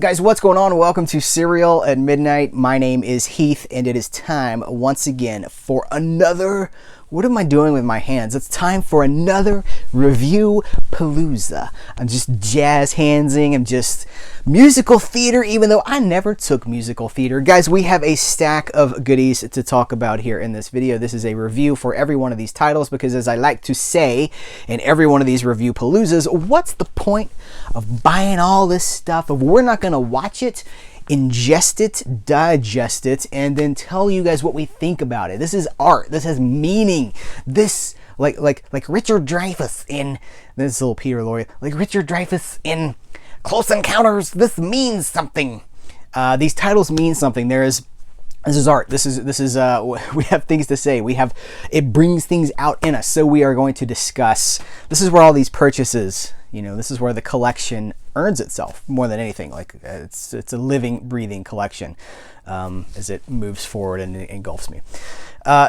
Guys, what's going on? Welcome to Serial at Midnight. My name is Heath, and it is time once again for another... What am I doing with my hands? It's time for another Review-Palooza. I'm just jazz handsing. I'm just musical theater, even though I never took musical theater. Guys, we have a stack of goodies to talk about here in this video. This is a review for every one of these titles because, as I like to say in every one of these Review-Paloozas, what's the point of buying all this stuff if we're not going to watch it, ingest it, digest it, and then tell you guys what we think about it? This is art. This has meaning. This, like Richard Dreyfuss in, this is a little Peter Lorre, like Richard Dreyfuss in Close Encounters. This means something. These titles mean something. This is art. This is we have things to say. It brings things out in us. So we are going to discuss. This is where all these purchases, this is where the collection earns itself more than anything. Like it's a living, breathing collection as it moves forward and engulfs me.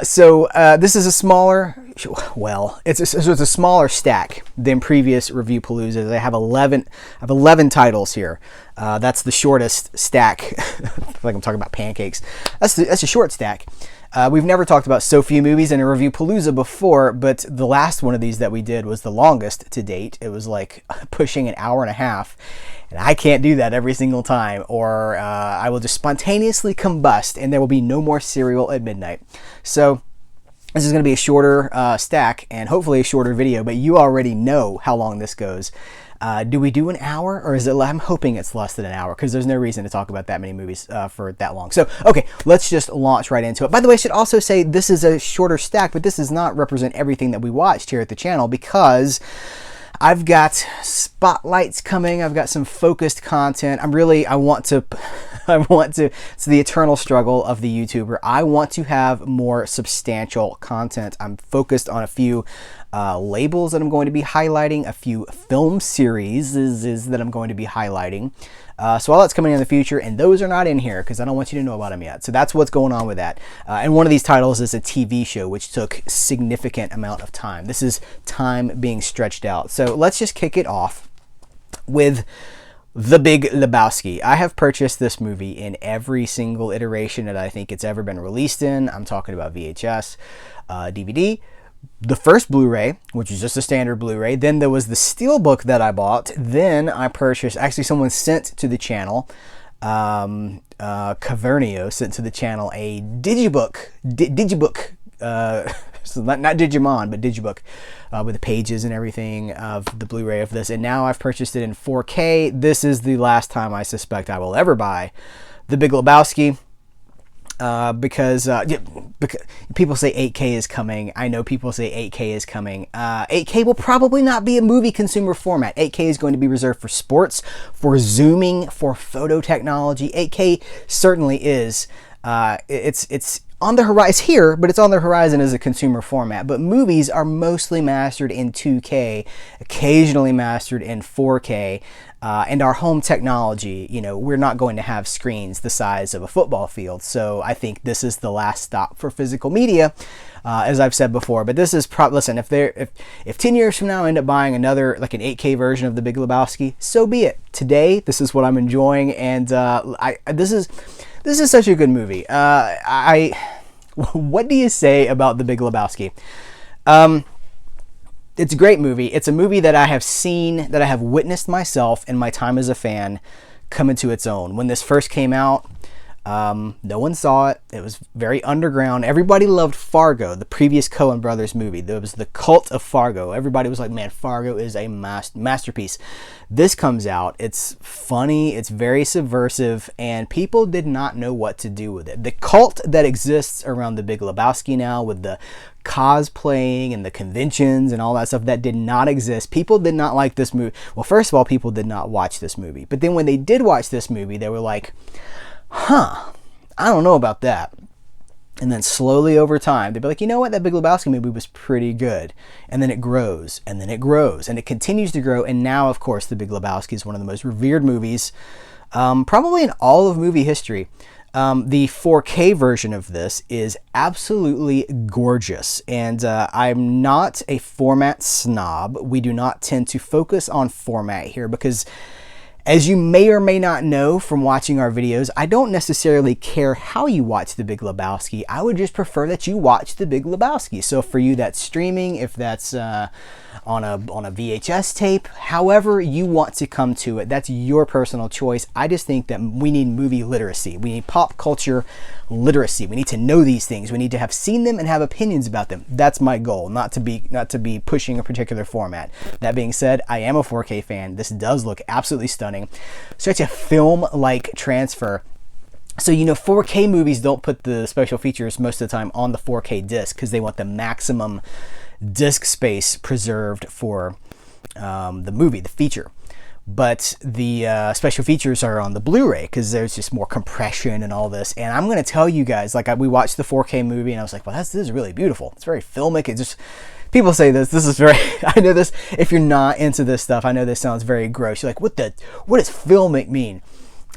So this is a smaller, it's a smaller stack than previous Review-Paloozas. I have 11 titles here. That's the shortest stack. I feel like I'm talking about pancakes. That's a short stack. We've never talked about so few movies in a Review-Palooza before, but the last one of these that we did was the longest to date. It was like pushing an hour and a half, and I can't do that every single time, or I will just spontaneously combust, and there will be no more Serial at midnight. So this is going to be a shorter stack, and hopefully a shorter video, but you already know how long this goes. Do we do an hour, or is it? I'm hoping it's less than an hour because there's no reason to talk about that many movies for that long. So, okay, let's just launch right into it. By the way, I should also say this is a shorter stack, but this does not represent everything that we watched here at the channel because I've got spotlights coming. I've got some focused content. I want to, it's the eternal struggle of the YouTuber. I want to have more substantial content. I'm focused on a few labels that I'm going to be highlighting, a few film series that I'm going to be highlighting. So all that's coming in the future, and those are not in here because I don't want you to know about them yet. So that's what's going on with that. And one of these titles is a TV show, which took significant amount of time. This is time being stretched out. So let's just kick it off with The Big Lebowski. I have purchased this movie in every single iteration that I think it's ever been released in. I'm talking about VHS, DVD, the first Blu-ray, which is just a standard Blu-ray. Then there was the Steelbook that I bought. Then I purchased, actually someone sent to the channel, Cavernio sent to the channel a Digibook, so not Digimon, but Digibook, with the pages and everything of the Blu-ray of this. And now I've purchased it in 4K. This is the last time I suspect I will ever buy The Big Lebowski. Because people say 8K is coming. I know people say 8K is coming. 8K will probably not be a movie consumer format. 8K is going to be reserved for sports, for zooming, for photo technology. 8K certainly is. It's on the horizon here, but it's on the horizon as a consumer format. But movies are mostly mastered in 2K, occasionally mastered in 4K. And our home technology, we're not going to have screens the size of a football field. So I think this is the last stop for physical media, as I've said before. But this is listen, if 10 years from now I end up buying another, like an 8K version of The Big Lebowski, so be it. Today, this is what I'm enjoying, and this is such a good movie. What do you say about The Big Lebowski? It's a great movie. It's a movie that I have seen, that I have witnessed myself in my time as a fan come into its own. When this first came out, no one saw it. It was very underground. Everybody loved Fargo, the previous Coen Brothers movie. There was the cult of Fargo. Everybody was like, man, Fargo is a masterpiece. This comes out. It's funny. It's very subversive, and people did not know what to do with it. The cult that exists around The Big Lebowski now, with the cosplaying and the conventions and all that stuff, that did not exist. People did not like this movie. Well, first of all, people did not watch this movie. But then when they did watch this movie, they were like, I don't know about that. And then slowly over time, they'd be like, you know what? That Big Lebowski movie was pretty good. And then it grows, and then it grows, and it continues to grow. And now, of course, The Big Lebowski is one of the most revered movies, probably in all of movie history. The 4K version of this is absolutely gorgeous, and I'm not a format snob. We do not tend to focus on format here because As you may or may not know from watching our videos, I don't necessarily care how you watch The Big Lebowski. I would just prefer that you watch The Big Lebowski. So for you, that's streaming, if that's on a VHS tape, however you want to come to it, that's your personal choice. I just think that we need movie literacy. We need pop culture literacy. We need to know these things. We need to have seen them and have opinions about them. That's my goal, not to be pushing a particular format. That being said, I am a 4K fan. This does look absolutely stunning. Such a film-like transfer. So, 4K movies don't put the special features most of the time on the 4K disc because they want the maximum disc space preserved for the movie, the feature. But the special features are on the Blu-ray because there's just more compression and all this. And I'm going to tell you guys, we watched the 4K movie and I was like, well, this is really beautiful. It's very filmic. It just... People say this is very, I know this, if you're not into this stuff, I know this sounds very gross. You're like, what does filmic mean?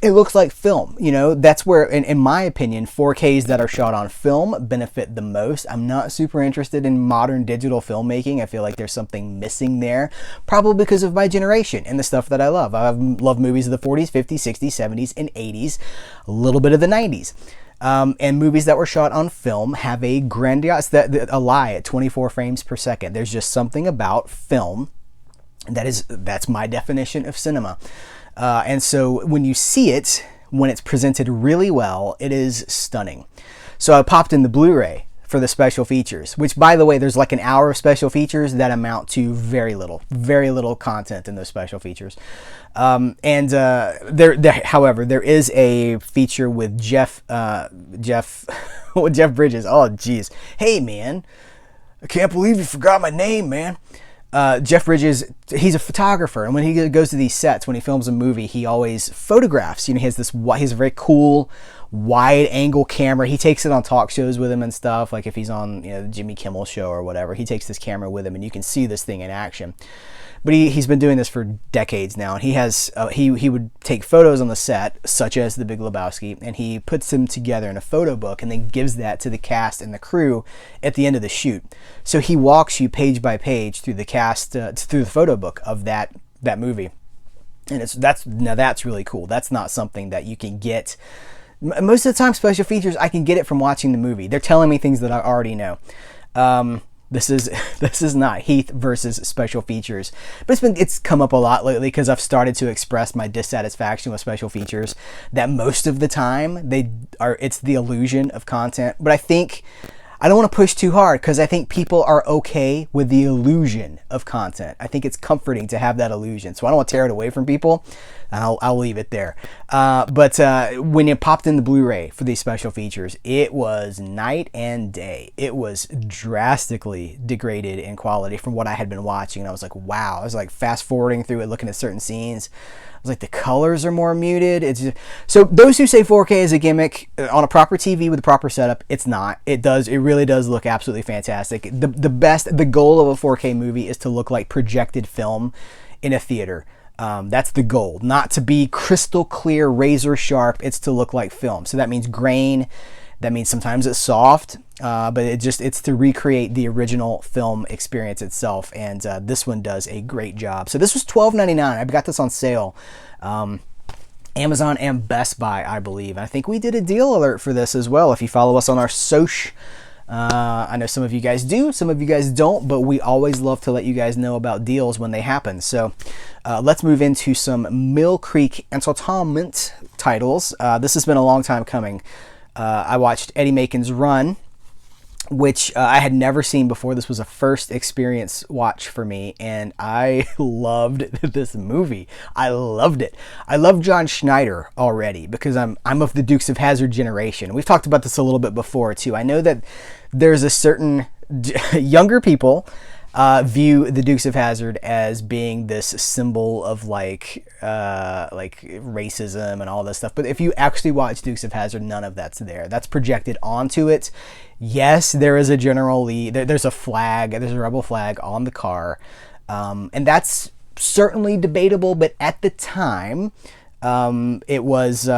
It looks like film, that's where, in my opinion, 4Ks that are shot on film benefit the most. I'm not super interested in modern digital filmmaking. I feel like there's something missing there, probably because of my generation and the stuff that I love. I love movies of the 40s, 50s, 60s, 70s, and 80s, a little bit of the 90s. And movies that were shot on film have a grandiose, a lie at 24 frames per second. There's just something about film that's my definition of cinema. And so when you see it, when it's presented really well, it is stunning. So I popped in the Blu-ray for the special features, which, by the way, there's like an hour of special features that amount to very little content in those special features. However, there is a feature with Jeff Bridges. Oh, geez. Hey, man, I can't believe you forgot my name, man. Jeff Bridges, he's a photographer, and when he goes to these sets, when he films a movie, he always photographs. He has a very cool wide angle camera. He takes it on talk shows with him and stuff. Like if he's on the Jimmy Kimmel show or whatever, he takes this camera with him, and you can see this thing in action. But he's been doing this for decades now, and he would take photos on the set, such as The Big Lebowski, and he puts them together in a photo book and then gives that to the cast and the crew at the end of the shoot. So he walks you page by page through the cast, through the photo book of that movie, and that's really cool. That's not something that you can get. Most of the time, special features, I can get it from watching the movie. They're telling me things that I already know. This is not Heath versus special features, but it's come up a lot lately because I've started to express my dissatisfaction with special features. That most of the time it's the illusion of content, but I don't want to push too hard because I think people are okay with the illusion of content. I think it's comforting to have that illusion, so I don't want to tear it away from people. I'll leave it there. But when it popped in the Blu-ray for these special features, it was night and day. It was drastically degraded in quality from what I had been watching, and I was like, wow. I was like fast forwarding through it, looking at certain scenes. I was like, the colors are more muted. So those who say 4K is a gimmick on a proper TV with a proper setup, it's not. It really does look absolutely fantastic. The goal of a 4K movie is to look like projected film in a theater. That's the goal, not to be crystal clear, razor sharp. It's to look like film. So that means grain. That means sometimes it's soft, but it's to recreate the original film experience itself. And this one does a great job. So this was $12.99. I got this on sale. Amazon and Best Buy, I believe. I think we did a deal alert for this as well. If you follow us on our social, I know some of you guys do, some of you guys don't, but we always love to let you guys know about deals when they happen. So let's move into some Mill Creek Entertainment titles. This has been a long time coming. I watched Eddie Macon's Run, which I had never seen before. This was a first experience watch for me, and I loved this movie. I loved it. I love John Schneider already because I'm of the Dukes of Hazzard generation. We've talked about this a little bit before too. I know that there's a certain younger people view the Dukes of Hazzard as being this symbol of like racism and all this stuff. But if you actually watch Dukes of Hazzard, none of that's there. That's projected onto it. Yes, there is a General Lee. There's a flag. There's a rebel flag on the car, and that's certainly debatable. But at the time, it was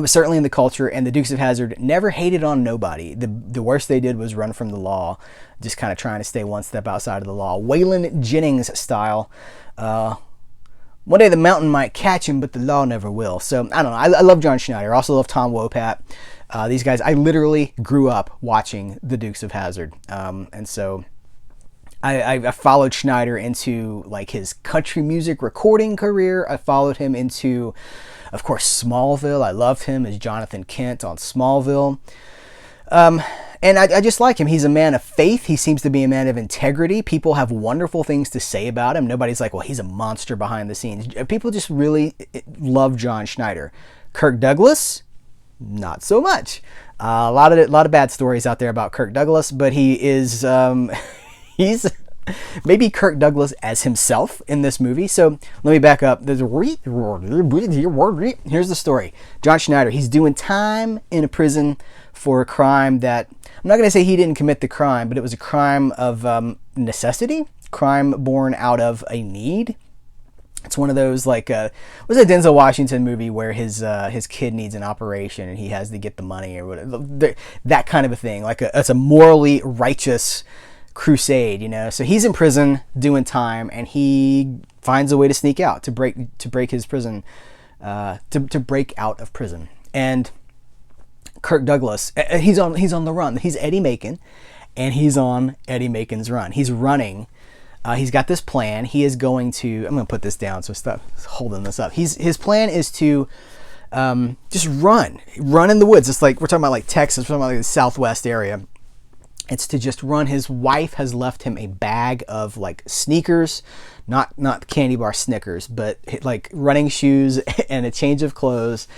certainly in the culture. And the Dukes of Hazzard never hated on nobody. The worst they did was run from the law, just kind of trying to stay one step outside of the law, Waylon Jennings style. one day the mountain might catch him, but the law never will. So I don't know. I love John Schneider. I also love Tom Wopat. These guys, I literally grew up watching the Dukes of Hazzard, and so I followed Schneider into like his country music recording career. I followed him into, of course, Smallville. I loved him as Jonathan Kent on Smallville. And I just like him. He's a man of faith. He seems to be a man of integrity. People have wonderful things to say about him. Nobody's like, well, he's a monster behind the scenes. People just really love John Schneider. Kirk Douglas, not so much. A lot of bad stories out there about Kirk Douglas, but he is he's maybe Kirk Douglas as himself in this movie. So let me back up. Here's the story. John Schneider, he's doing time in a prison for a crime that, I'm not going to say he didn't commit the crime, but it was a crime of necessity, crime born out of a need. It's one of those like, was a Denzel Washington movie where his kid needs an operation and he has to get the money or whatever, that kind of a thing. Like it's a morally righteous crusade, you know. So he's in prison doing time, and he finds a way to sneak out to break his prison, to break out of prison. And Kirk Douglas, he's on the run. He's Eddie Macon, and he's on Eddie Macon's run. He's running. He's got this plan. He is going to. I'm going to put this down so stop holding this up. His plan is to just run in the woods. It's like we're talking about like Texas, we're talking about like the Southwest area. It's to just run. His wife has left him a bag of like sneakers, not candy bar Snickers, but like running shoes and a change of clothes,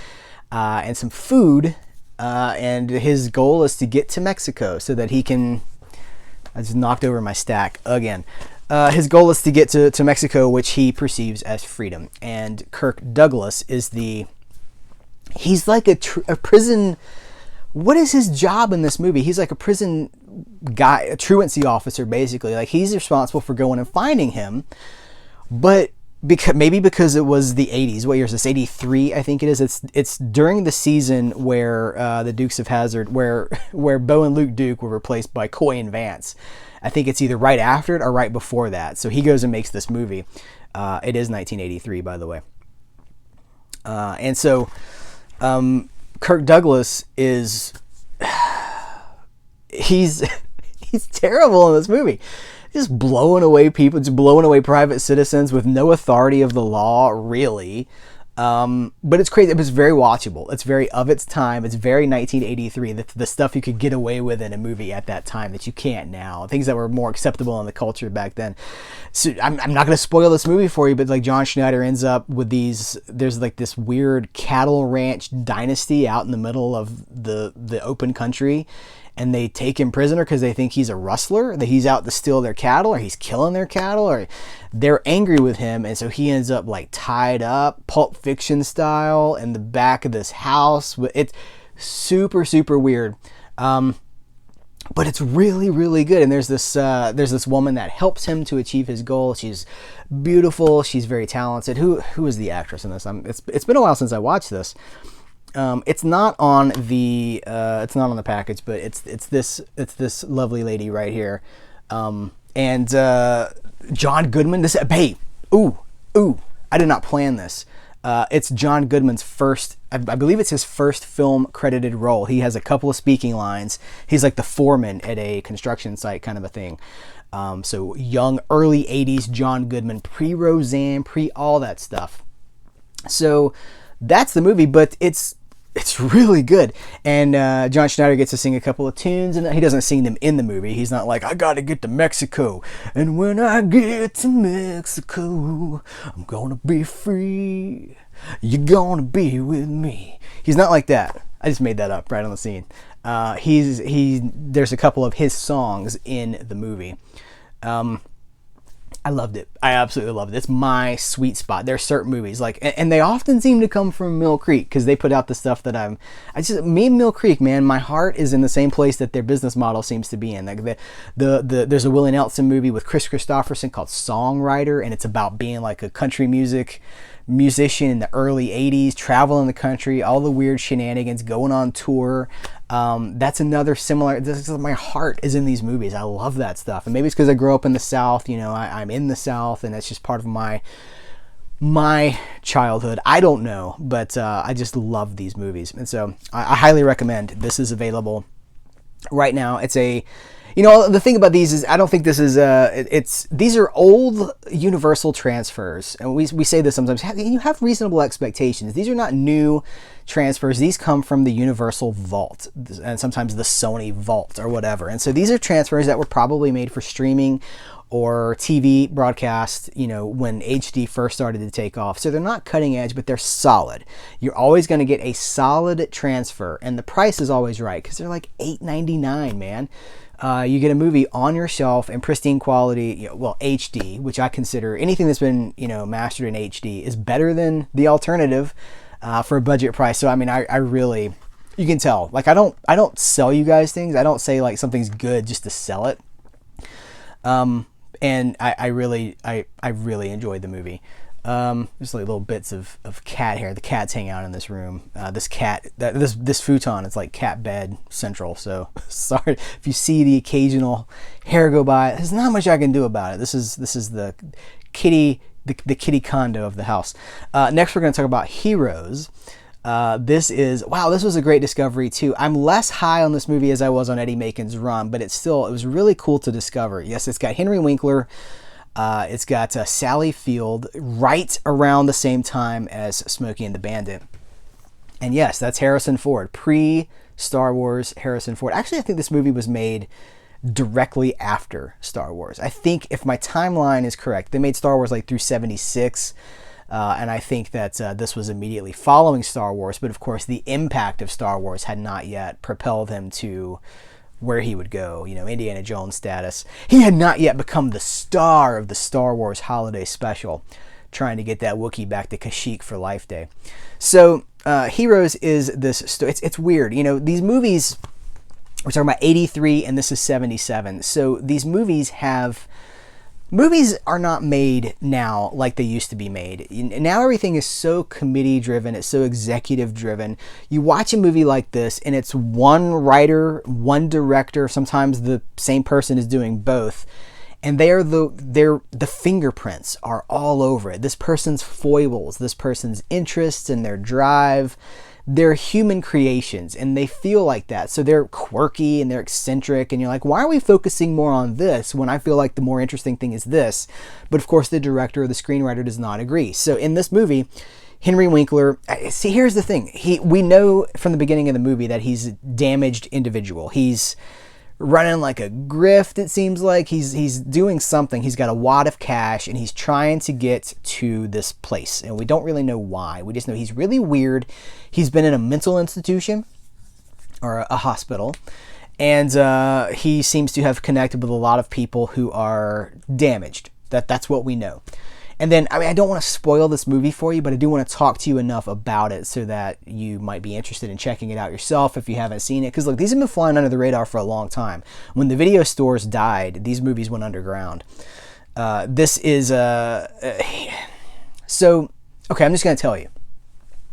and some food. And his goal is to get to Mexico so that he can. I just knocked over my stack again. His goal is to get to Mexico, which he perceives as freedom. And Kirk Douglas is he's like a prison. What is his job in this movie? He's like a prison guy, a truancy officer, basically. Like he's responsible for going and finding him. But because it was the 80s. What year is this? 83, I think it is. It's during the season where the Dukes of Hazzard, where Bo and Luke Duke were replaced by Coy and Vance. I think it's either right after it or right before that. So he goes and makes this movie. It is 1983, by the way. And so Kirk Douglas is he's terrible in this movie. Just blowing away people, just blowing away private citizens with no authority of the law, really. But it's crazy. It's very watchable. It's very of its time. It's very 1983. The stuff you could get away with in a movie at that time that you can't now. Things that were more acceptable in the culture back then. So I'm not going to spoil this movie for you, but like John Schneider ends up with these. There's like this weird cattle ranch dynasty out in the middle of the open country. And they take him prisoner because they think he's a rustler, that he's out to steal their cattle, or he's killing their cattle, or they're angry with him. And so he ends up like tied up, Pulp Fiction style, in the back of this house. It's super, super weird. But it's really, really good. And there's this woman that helps him to achieve his goal. She's beautiful. She's very talented. Who is the actress in this? It's been a while since I watched this. It's not on the package, but it's this lovely lady right here, and John Goodman. I did not plan this. It's John Goodman's first. I believe it's his first film credited role. He has a couple of speaking lines. He's like the foreman at a construction site, kind of a thing. So young, early '80s John Goodman, pre-Roseanne, pre all that stuff. So that's the movie, but it's really good. And John Schneider gets to sing a couple of tunes, and he doesn't sing them in the movie. He's not like, I gotta get to Mexico, and when I get to Mexico, I'm gonna be free, you're gonna be with me. He's not like that. I just made that up right on the scene. There's a couple of his songs in the movie. I loved it. I absolutely loved it. It's my sweet spot. There are certain movies like, and they often seem to come from Mill Creek because they put out the stuff that me and Mill Creek, man, my heart is in the same place that their business model seems to be in. Like there's a Willie Nelson movie with Chris Christopherson called Songwriter, and it's about being like a country musician in the early 80s, traveling the country, all the weird shenanigans, going on tour. That's another similar. My heart is in these movies. I love that stuff, and maybe it's because I grew up in the South. You know, I'm in the South, and that's just part of my my childhood. I don't know, but I just love these movies. And so I highly recommend. This is available right now. It's a, you know, the thing about these is I don't think this is these are old Universal transfers, and we say this sometimes. You have reasonable expectations. These are not new transfers. These come from the Universal vault, and sometimes the Sony vault or whatever. And so these are transfers that were probably made for streaming or TV broadcast, you know, when HD first started to take off. So they're not cutting edge, but they're solid. You're always going to get a solid transfer, and the price is always right because they're like $8.99, man. You get a movie on your shelf in pristine quality, you know, well, HD, which I consider anything that's been, you know, mastered in HD is better than the alternative for a budget price. So I mean, I really, you can tell. Like I don't sell you guys things. I don't say like something's good just to sell it. And I really enjoyed the movie. There's like little bits of cat hair. The cats hang out in this room. This futon is like cat bed central. So sorry if you see the occasional hair go by. There's not much I can do about it. This is the kitty condo of the house. Next we're going to talk about Heroes. This was a great discovery too. I'm less high on this movie as I was on Eddie Macon's Run, but it was really cool to discover. Yes, it's got Henry Winkler. It's got Sally Field right around the same time as Smokey and the Bandit. And yes, that's Harrison Ford, pre-Star Wars Harrison Ford. Actually, I think this movie was made directly after Star Wars. I think if my timeline is correct, they made Star Wars like through 76. And I think that this was immediately following Star Wars. But of course, the impact of Star Wars had not yet propelled him to where he would go, you know, Indiana Jones status. He had not yet become the star of the Star Wars holiday special, trying to get that Wookiee back to Kashyyyk for Life Day. So Heroes is this, it's weird. You know, these movies, we're talking about 83 and this is 77. So these movies are not made now like they used to be made. Now everything is so committee driven. It's so executive driven. You watch a movie like this and it's one writer, one director. Sometimes the same person is doing both. And the fingerprints are all over it. This person's foibles, this person's interests and their drive. They're human creations and they feel like that. So they're quirky and they're eccentric and you're like, why are we focusing more on this when I feel like the more interesting thing is this? But of course the director or the screenwriter does not agree. So in this movie, Henry Winkler, see, here's the thing. We know from the beginning of the movie that he's a damaged individual. He's running like a grift, it seems like. He's doing something. He's got a wad of cash and he's trying to get to this place. And we don't really know why. We just know he's really weird. He's been in a mental institution or a hospital. And he seems to have connected with a lot of people who are damaged. That's what we know. And then, I mean, I don't want to spoil this movie for you, but I do want to talk to you enough about it so that you might be interested in checking it out yourself if you haven't seen it. Because look, these have been flying under the radar for a long time. When the video stores died, these movies went underground. This is so, okay, I'm just going to tell you.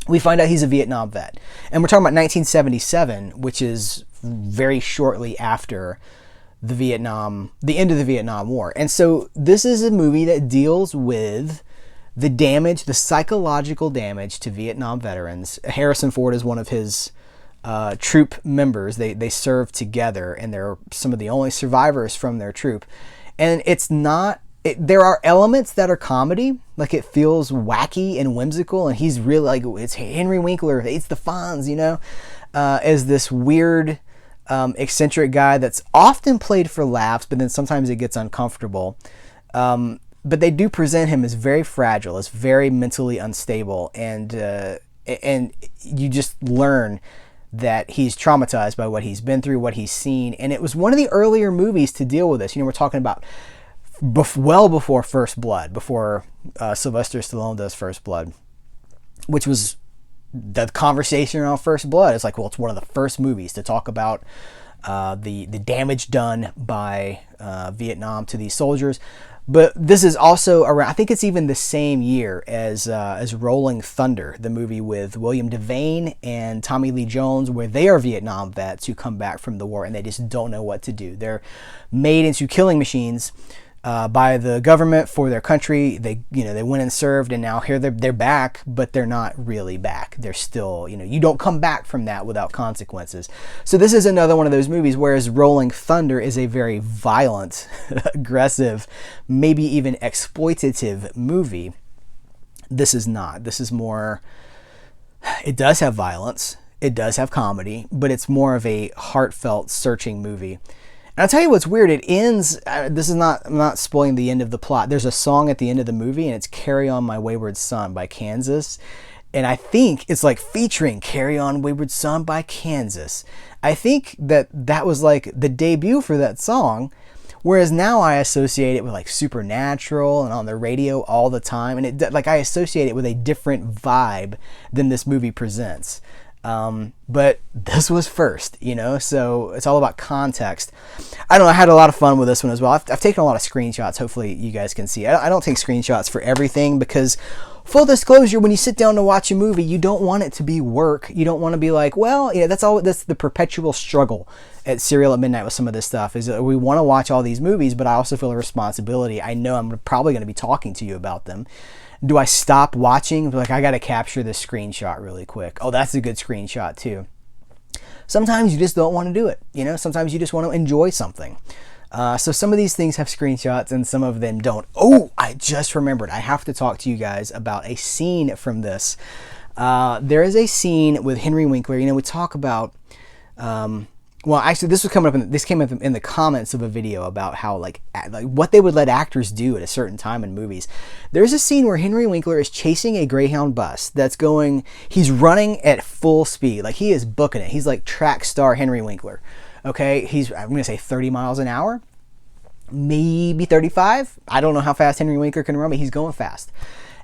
We find out he's a Vietnam vet. And we're talking about 1977, which is very shortly after the end of the Vietnam War. And so this is a movie that deals with the damage, the psychological damage to Vietnam veterans. Harrison Ford is one of his troop members. They served together and they're some of the only survivors from their troop. And there are elements that are comedy, like it feels wacky and whimsical, and he's really like, it's Henry Winkler, it's the Fonz, you know, as this weird eccentric guy that's often played for laughs, but then sometimes it gets uncomfortable. But they do present him as very fragile, as very mentally unstable, and you just learn that he's traumatized by what he's been through, what he's seen. And it was one of the earlier movies to deal with this. You know, we're talking about well before First Blood, before Sylvester Stallone does First Blood, which was the conversation around First Blood. It's like, well, it's one of the first movies to talk about the damage done by Vietnam to these soldiers. But this is also around, I think it's even the same year as Rolling Thunder, the movie with William Devane and Tommy Lee Jones, where they are Vietnam vets who come back from the war and they just don't know what to do. They're made into killing machines by the government for their country. They went and served, and now here they're back, but they're not really back. They're still, you don't come back from that without consequences. So this is another one of those movies, whereas Rolling Thunder is a very violent, aggressive, maybe even exploitative movie. This is not. This is more, it does have violence, it does have comedy, but it's more of a heartfelt, searching movie. And I'll tell you what's weird, it ends, I'm not spoiling the end of the plot. There's a song at the end of the movie, and it's Carry On My Wayward Son by Kansas. And I think it's like featuring Carry On Wayward Son by Kansas. I think that was like the debut for that song, whereas now I associate it with like Supernatural and on the radio all the time. And I associate it with a different vibe than this movie presents. But this was first, so it's all about context. I don't know, I had a lot of fun with this one as well. I've taken a lot of screenshots. Hopefully you guys can see. I don't take screenshots for everything because, full disclosure, when you sit down to watch a movie, you don't want it to be work. You don't want to be like, well, that's the perpetual struggle at Serial at Midnight with some of this stuff, is that we want to watch all these movies, but I also feel a responsibility. I know I'm probably going to be talking to you about them. Do I stop watching? Like, I got to capture this screenshot really quick. Oh, that's a good screenshot too. Sometimes you just don't want to do it. Sometimes you just want to enjoy something. So some of these things have screenshots and some of them don't. Oh, I just remembered. I have to talk to you guys about a scene from this. There is a scene with Henry Winkler. We talk about... well, actually, this came up in the comments of a video about how like what they would let actors do at a certain time in movies. There's a scene where Henry Winkler is chasing a Greyhound bus he's running at full speed. Like, he is booking it. He's like track star Henry Winkler. Okay, I'm going to say 30 miles an hour, maybe 35. I don't know how fast Henry Winkler can run, but he's going fast.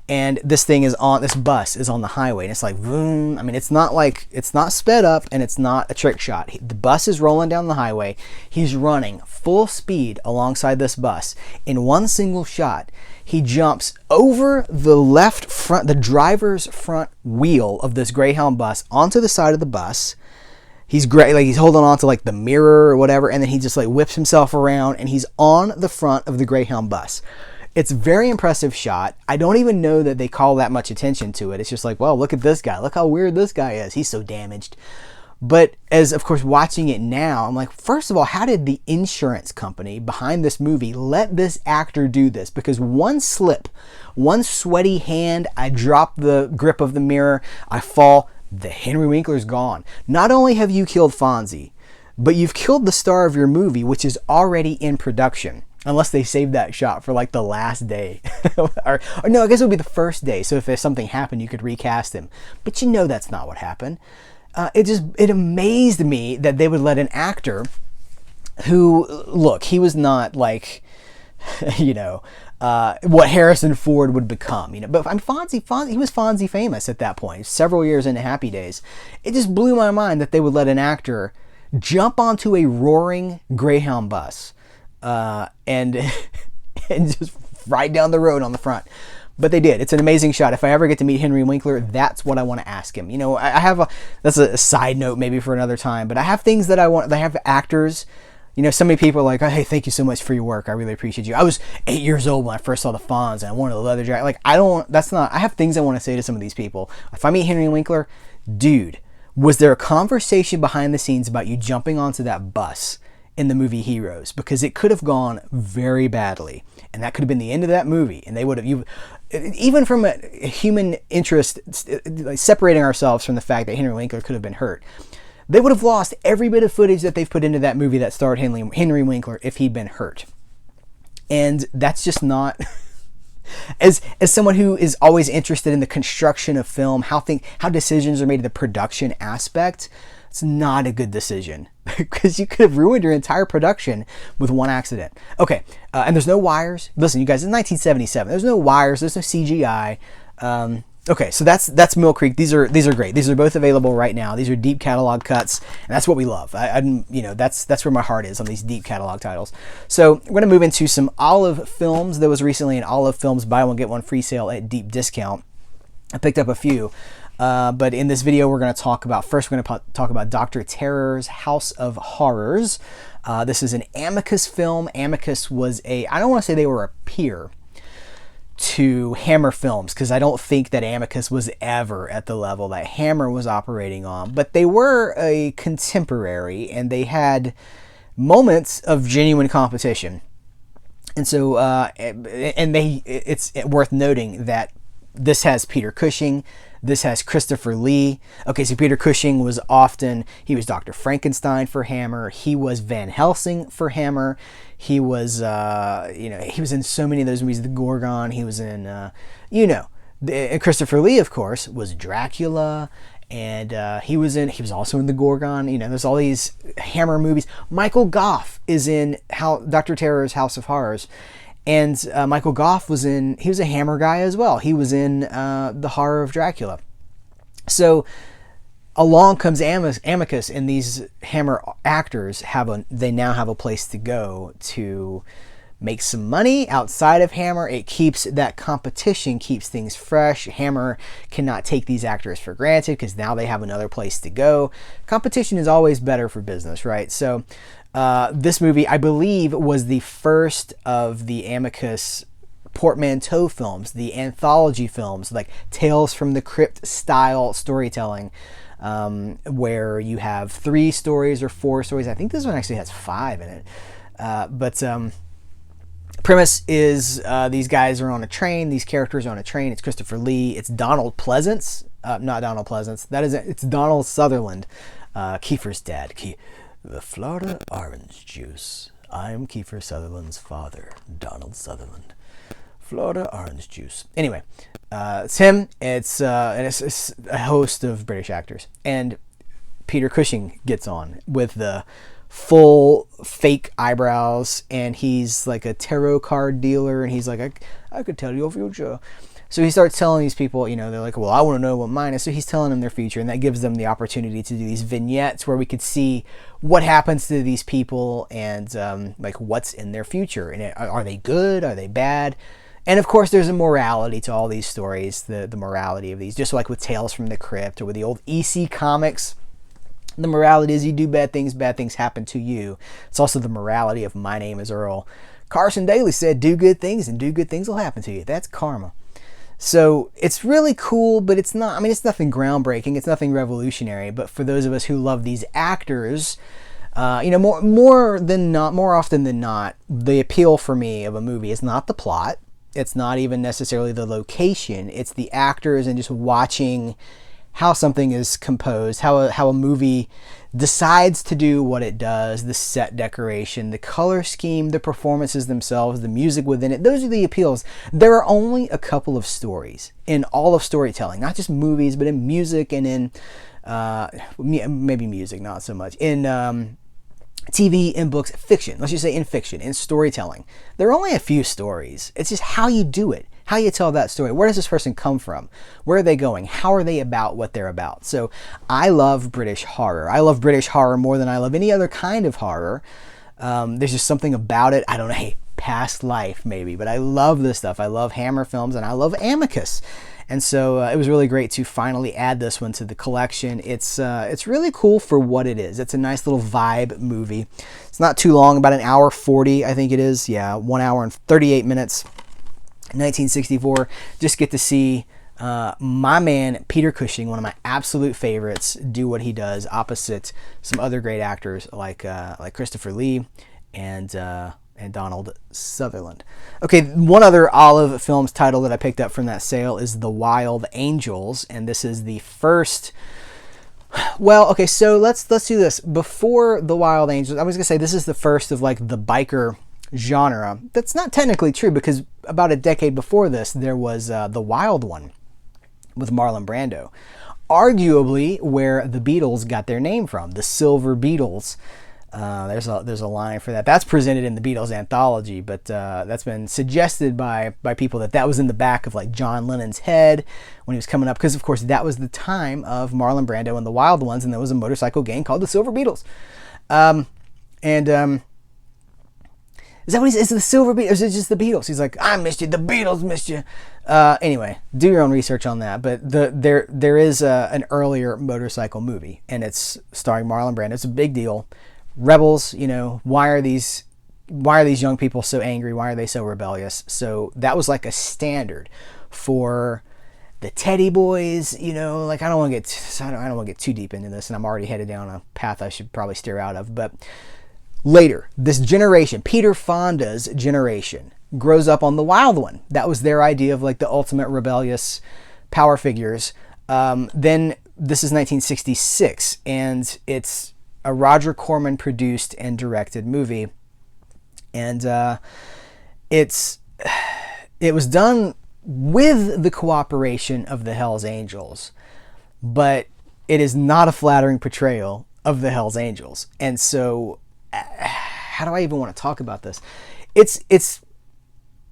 And this bus is on the highway, and it's like, vroom. I mean, it's not sped up, and it's not a trick shot. The bus is rolling down the highway. He's running full speed alongside this bus. In one single shot, he jumps over the driver's front wheel of this Greyhound bus onto the side of the bus. He's great, like he's holding on to like the mirror or whatever, and then he just like whips himself around, and he's on the front of the Greyhound bus. It's a very impressive shot. I don't even know that they call that much attention to it. It's just like, well, look at this guy. Look how weird this guy is. He's so damaged. But as, of course, watching it now, I'm like, first of all, how did the insurance company behind this movie let this actor do this? Because one slip, one sweaty hand, I drop the grip of the mirror, I fall, the Henry Winkler's gone. Not only have you killed Fonzie, but you've killed the star of your movie, which is already in production. Unless they saved that shot for like the last day. or no, I guess it would be the first day. So if something happened, you could recast him. But that's not what happened. It amazed me that they would let an actor who, look, he was not like, what Harrison Ford would become, But I'm Fonzie, he was Fonzie famous at that point, several years into Happy Days. It just blew my mind that they would let an actor jump onto a roaring Greyhound bus and just ride down the road on the front. But they did. It's an amazing shot. If I ever get to meet Henry Winkler, that's what I want to ask him. That's a side note maybe for another time, but I have things that I want. I have actors. So many people are like, oh, hey, thank you so much for your work. I really appreciate you. I was 8 years old when I first saw the Fonz and I wanted a leather jacket. Like, I have things I want to say to some of these people. If I meet Henry Winkler, dude, was there a conversation behind the scenes about you jumping onto that bus in the movie Heroes? Because it could have gone very badly, and that could have been the end of that movie, and they would have, even from a human interest, like separating ourselves from the fact that Henry Winkler could have been hurt, they would have lost every bit of footage that they've put into that movie that starred Henry Winkler if he'd been hurt. And that's just not... As someone who is always interested in the construction of film, how decisions are made in the production aspect, it's not a good decision because you could have ruined your entire production with one accident. Okay, and there's no wires. Listen, you guys, it's 1977. There's no wires. There's no CGI. Okay, so that's Mill Creek. These are great. These are both available right now. These are deep catalog cuts, and that's what we love. That's where my heart is on these deep catalog titles. So we're gonna move into some Olive Films. There was recently an Olive Films buy one get one free sale at deep discount. I picked up a few, but in this video we're gonna talk about Dr. Terror's House of Horrors. This is an Amicus film. Amicus was I don't want to say they were a peer to Hammer Films, because I don't think that Amicus was ever at the level that Hammer was operating on, but they were a contemporary, and they had moments of genuine competition. And so, it's worth noting that this has Peter Cushing, this has Christopher Lee. Okay, so Peter Cushing was Dr. Frankenstein for Hammer. He was Van Helsing for Hammer. He was, he was in so many of those movies, The Gorgon. He was in, and Christopher Lee, of course, was Dracula. And he was also in The Gorgon. There's all these Hammer movies. Michael Gough is in Dr. Terror's House of Horrors. And Michael Gough was a Hammer guy as well. He was in The Horror of Dracula. So along comes Amicus, and these Hammer actors they now have a place to go to make some money outside of Hammer. It keeps that competition, keeps things fresh. Hammer cannot take these actors for granted because now they have another place to go. Competition is always better for business, right? So this movie, I believe, was the first of the Amicus portmanteau films, the anthology films, like Tales from the Crypt style storytelling, where you have 3 stories or 4 stories. I think this one actually has 5 in it. But premise is these guys are on a train. These characters are on a train. It's Christopher Lee. It's Donald Pleasance. Not Donald Pleasance. It's Donald Sutherland, Kiefer's dad. The Florida orange juice. I'm Kiefer Sutherland's father, Donald Sutherland. Florida orange juice. Anyway, it's him. It's a host of British actors, and Peter Cushing gets on with the full fake eyebrows, and he's like a tarot card dealer, and he's like, I could tell your future. So he starts telling these people, they're like, well, I want to know what mine is. So he's telling them their future, and that gives them the opportunity to do these vignettes where we could see what happens to these people and like what's in their future. And are they good? Are they bad? And of course, there's a morality to all these stories, the morality of these, just like with Tales from the Crypt or with the old EC comics. The morality is you do bad things happen to you. It's also the morality of My Name is Earl. Carson Daly said, do good things and do good things will happen to you. That's karma. So it's really cool, but it's nothing groundbreaking. It's nothing revolutionary. But for those of us who love these actors, more often than not, the appeal for me of a movie is not the plot. It's not even necessarily the location. It's the actors and just watching how something is composed, how a movie decides to do what it does, the set decoration, the color scheme, the performances themselves, the music within it. Those are the appeals. There are only a couple of stories in all of storytelling, not just movies, but in music and in maybe music, not so much, in TV, in books, fiction. Let's just say in fiction, in storytelling. There are only a few stories. It's just how you do it. How you tell that story. Where does this person come from? Where are they going? How are they about what they're about? So I love British horror. I love British horror more than I love any other kind of horror. There's just something about it. I don't know, hey, past life maybe, but I love this stuff. I love Hammer films and I love Amicus. And so it was really great to finally add this one to the collection. It's really cool for what it is. It's a nice little vibe movie. It's not too long, about 1:40, I think it is. Yeah, 1 hour and 38 minutes. 1964. Just get to see my man Peter Cushing, one of my absolute favorites, do what he does opposite some other great actors like Christopher Lee and Donald Sutherland. Okay, one other Olive Films title that I picked up from that sale is The Wild Angels, and this is the first. Well, okay, so let's do this. Before The Wild Angels, I was gonna say this is the first of like the biker genre. That's not technically true, because about a decade before this there was The Wild One with Marlon Brando, arguably where the Beatles got their name from, the Silver Beatles. There's a line for that. That's presented in the Beatles anthology, but that's been suggested by people that was in the back of like John Lennon's head when he was coming up, because of course that was the time of Marlon Brando and the Wild Ones, and there was a motorcycle gang called the Silver Beatles. Is that what he says? Is it the Silver Beatles? Or is it just the Beatles? He's like, I missed you. The Beatles missed you. Anyway, do your own research on that. But there is an earlier motorcycle movie, and it's starring Marlon Brando. It's a big deal. rebels, you know, why are these young people so angry? Why are they so rebellious? So that was like a standard for the Teddy boys, you know. Like I don't want to get too deep into this, and I'm already headed down a path I should probably steer out of. But later, this generation, Peter Fonda's generation, grows up on the Wild One. That was their idea of like the ultimate rebellious power figures. Then this is 1966, and it's a Roger Corman produced and directed movie, and it was done with the cooperation of the Hells Angels, but it is not a flattering portrayal of the Hells Angels. And so, how do I even want to talk about this?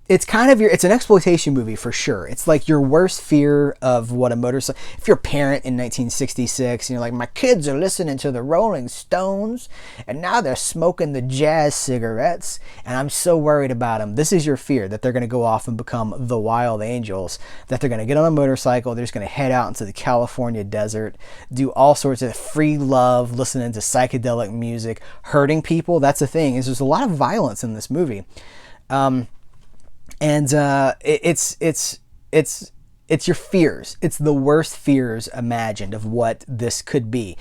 It's kind of it's an exploitation movie for sure. It's like your worst fear of what a motorcycle. If you're a parent in 1966, and you're like, my kids are listening to the Rolling Stones, and now they're smoking the jazz cigarettes, and I'm so worried about them. This is your fear, that they're going to go off and become the Wild Angels, that they're going to get on a motorcycle, they're just going to head out into the California desert, do all sorts of free love, listening to psychedelic music, hurting people. That's the thing, is there's a lot of violence in this movie. And it's your fears. It's the worst fears imagined of what this could be.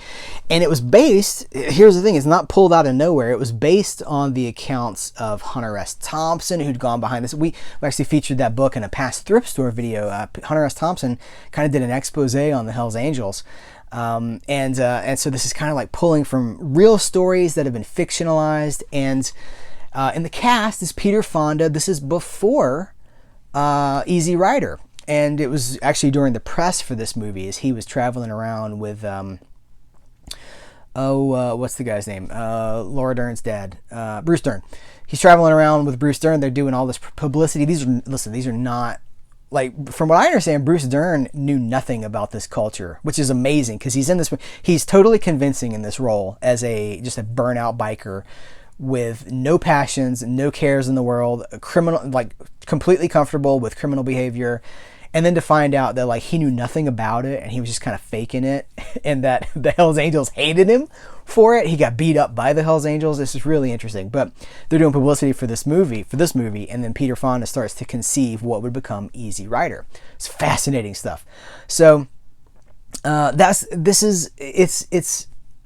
And it was based, here's the thing, it's not pulled out of nowhere. It was based on the accounts of Hunter S. Thompson, who'd gone behind this. We actually featured that book in a past thrift store video. Hunter S. Thompson kind of did an expose on the Hells Angels. And so this is kind of like pulling from real stories that have been fictionalized. And in the cast is Peter Fonda. This is before Easy Rider, and it was actually during the press for this movie, as he was traveling around with what's the guy's name? Laura Dern's dad, Bruce Dern. He's traveling around with Bruce Dern. They're doing all this publicity. These are not, like, from what I understand, Bruce Dern knew nothing about this culture, which is amazing, because he's totally convincing in this role as just a burnout biker with no passions, no cares in the world, a criminal, like completely comfortable with criminal behavior. And then to find out that like he knew nothing about it and he was just kind of faking it, and that the Hells Angels hated him for it. He got beat up by the Hells Angels. This is really interesting. But they're doing publicity for this movie, and then Peter Fonda starts to conceive what would become Easy Rider. It's fascinating stuff. So it's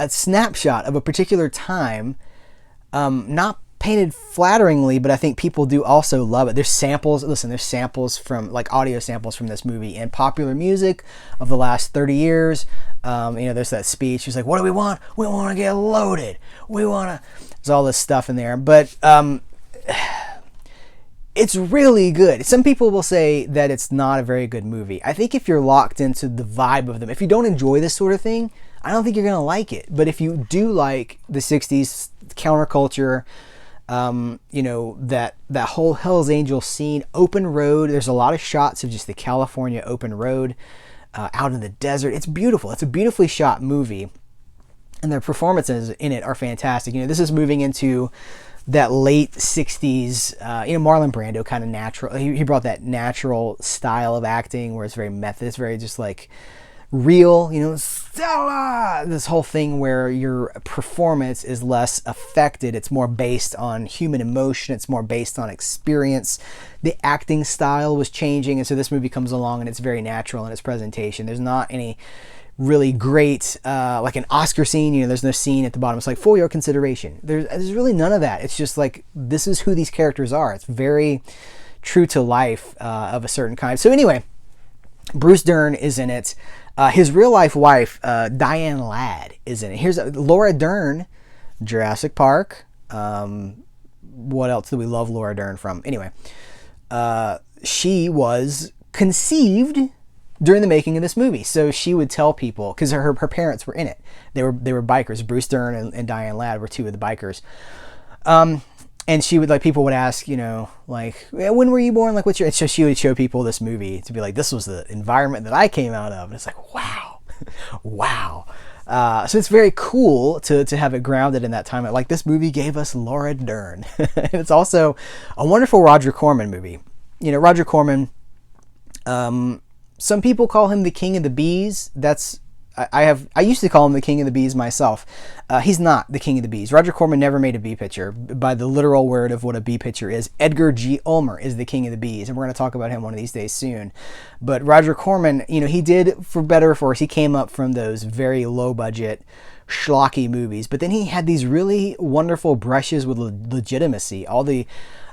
a snapshot of a particular time. Not painted flatteringly, but I think people do also love it. There's samples from, like, audio samples from this movie and popular music of the last 30 years. There's that speech. He's like, what do we want? We want to get loaded. There's all this stuff in there. But it's really good. Some people will say that it's not a very good movie. I think if you're locked into the vibe of them, if you don't enjoy this sort of thing, I don't think you're going to like it. But if you do like the 60s counterculture, that whole Hells Angels scene, open road, there's a lot of shots of just the California open road out in the desert. It's beautiful. It's a beautifully shot movie. And their performances in it are fantastic. This is moving into that late 60s, Marlon Brando kind of natural. He brought that natural style of acting where it's very method. It's very just like real, Stella! This whole thing where your performance is less affected. It's more based on human emotion. It's more based on experience. The acting style was changing, and so this movie comes along and it's very natural in its presentation. There's not any really great, like an Oscar scene, there's no scene at the bottom. It's like, for your consideration. There's really none of that. It's just like, this is who these characters are. It's very true to life of a certain kind. So anyway, Bruce Dern is in it. His real life wife, Diane Ladd, is in it. Here's Laura Dern, Jurassic Park. What else do we love Laura Dern from? Anyway, she was conceived during the making of this movie. So she would tell people, because her parents were in it. They were bikers. Bruce Dern and Diane Ladd were two of the bikers. And she would, like, people would ask, like, when were you born? Like, what's your... And so she would show people this movie to be like, this was the environment that I came out of. And it's like, wow. Wow. So it's very cool to have it grounded in that time. Like, this movie gave us Laura Dern. And it's also a wonderful Roger Corman movie. Roger Corman, some people call him the king of the bees. That's I used to call him the king of the bees myself. He's not the king of the bees. Roger Corman never made a bee pitcher by the literal word of what a bee pitcher is. Edgar G. Ulmer is the king of the bees, and we're going to talk about him one of these days soon. But Roger Corman, you know, he did, for better or for worse, he came up from those very low budget schlocky movies, but then he had these really wonderful brushes with legitimacy. All the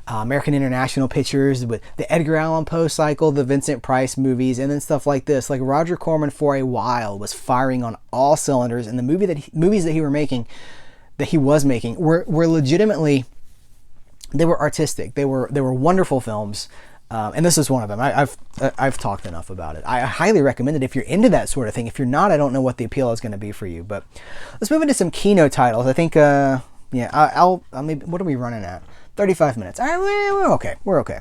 American International pictures with the Edgar Allan Poe cycle, the Vincent Price movies, and then stuff like this. Like Roger Corman for a while was firing on all cylinders, and the movies that he was making were legitimately, they were artistic. They were wonderful films. And this is one of them. I've talked enough about it. I highly recommend it if you're into that sort of thing. If you're not, I don't know what the appeal is going to be for you. But let's move into some Kino titles. I think, I'll maybe, what are we running at? 35 minutes. All right, we're okay. We're okay.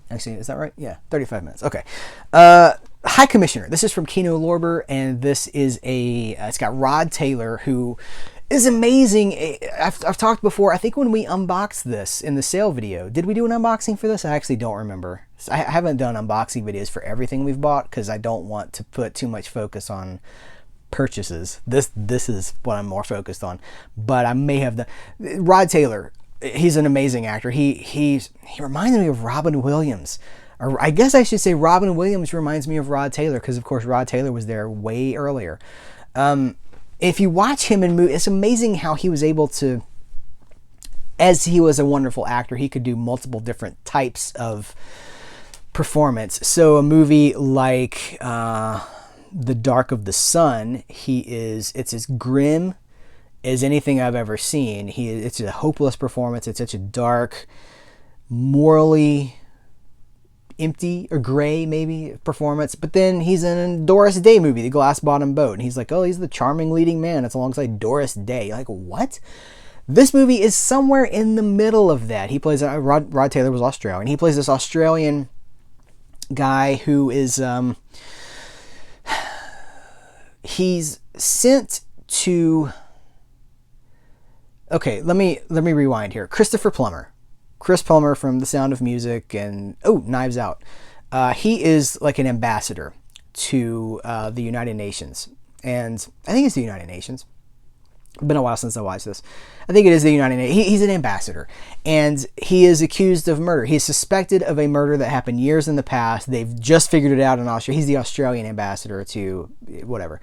Actually, is that right? Yeah, 35 minutes. Okay. High Commissioner. This is from Kino Lorber, and this is it's got Rod Taylor, who is amazing. I've talked before, I think when we unboxed this in the sale video, did we do an unboxing for this? I actually don't remember. I haven't done unboxing videos for everything we've bought because I don't want to put too much focus on purchases. This is what I'm more focused on, but I may have done. Rod Taylor, he's an amazing actor. He reminds me of Robin Williams. Or I guess I should say Robin Williams reminds me of Rod Taylor because, of course, Rod Taylor was there way earlier. If you watch him in movies, it's amazing how he was able to, as he was a wonderful actor, he could do multiple different types of performance. So a movie like The Dark of the Sun, it's as grim as anything I've ever seen. It's a hopeless performance. It's such a dark, morally empty or gray maybe performance. But then he's in a Doris Day movie, The Glass Bottom Boat, and he's like, oh, he's the charming leading man. It's alongside Doris Day. You're like, what? This movie is somewhere in the middle of that. He plays Rod Taylor was Australian. He plays this Australian guy who is he's sent to. Okay, let me rewind here. Chris Plummer from The Sound of Music and Knives Out. He is like an ambassador to the United Nations, and I think it's the United Nations. It's been a while since I watched this. I think it is the United Nations. He's an ambassador, and he is accused of murder. He's suspected of a murder that happened years in the past. They've just figured it out in Australia. He's the Australian ambassador to whatever.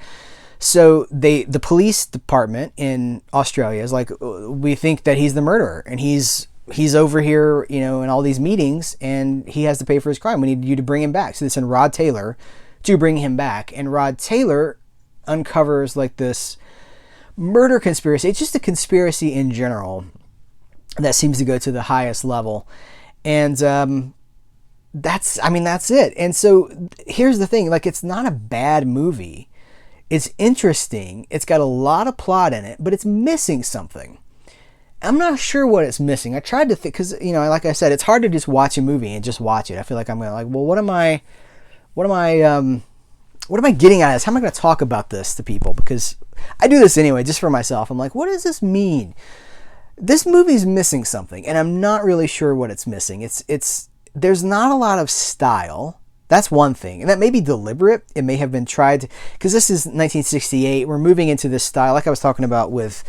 So the police department in Australia is like, we think that he's the murderer, and he's over here, in all these meetings, and he has to pay for his crime. We need you to bring him back. So they send Rod Taylor to bring him back, and Rod Taylor uncovers like this murder conspiracy. It's just a conspiracy in general that seems to go to the highest level, and that's it. And so here's the thing: like, it's not a bad movie. It's interesting. It's got a lot of plot in it, but it's missing something. I'm not sure what it's missing. I tried to think, because, like I said, it's hard to just watch a movie and just watch it. I feel like I'm going well, what am I getting out of this? How am I going to talk about this to people? Because I do this anyway, just for myself. I'm like, what does this mean? This movie's missing something, and I'm not really sure what it's missing. There's not a lot of style. That's one thing, and that may be deliberate. It may have been tried, because this is 1968. We're moving into this style, like I was talking about with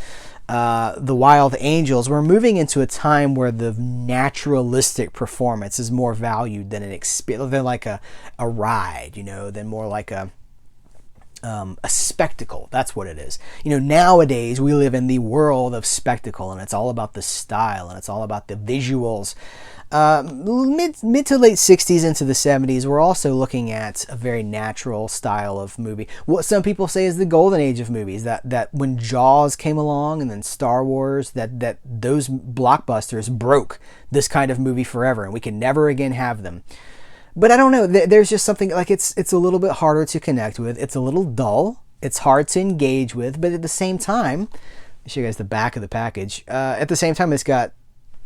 The Wild Angels. We're moving into a time where the naturalistic performance is more valued than than like a ride, than more like a spectacle. That's what it is. Nowadays we live in the world of spectacle, and it's all about the style, and it's all about the visuals. Mid to late 60s into the 70s, we're also looking at a very natural style of movie. What some people say is the golden age of movies, that when Jaws came along and then Star Wars, that those blockbusters broke this kind of movie forever, and we can never again have them. But I don't know, there's just something, like, it's a little bit harder to connect with. It's a little dull. It's hard to engage with, but at the same time, I'll show you guys the back of the package. At the same time, it's got,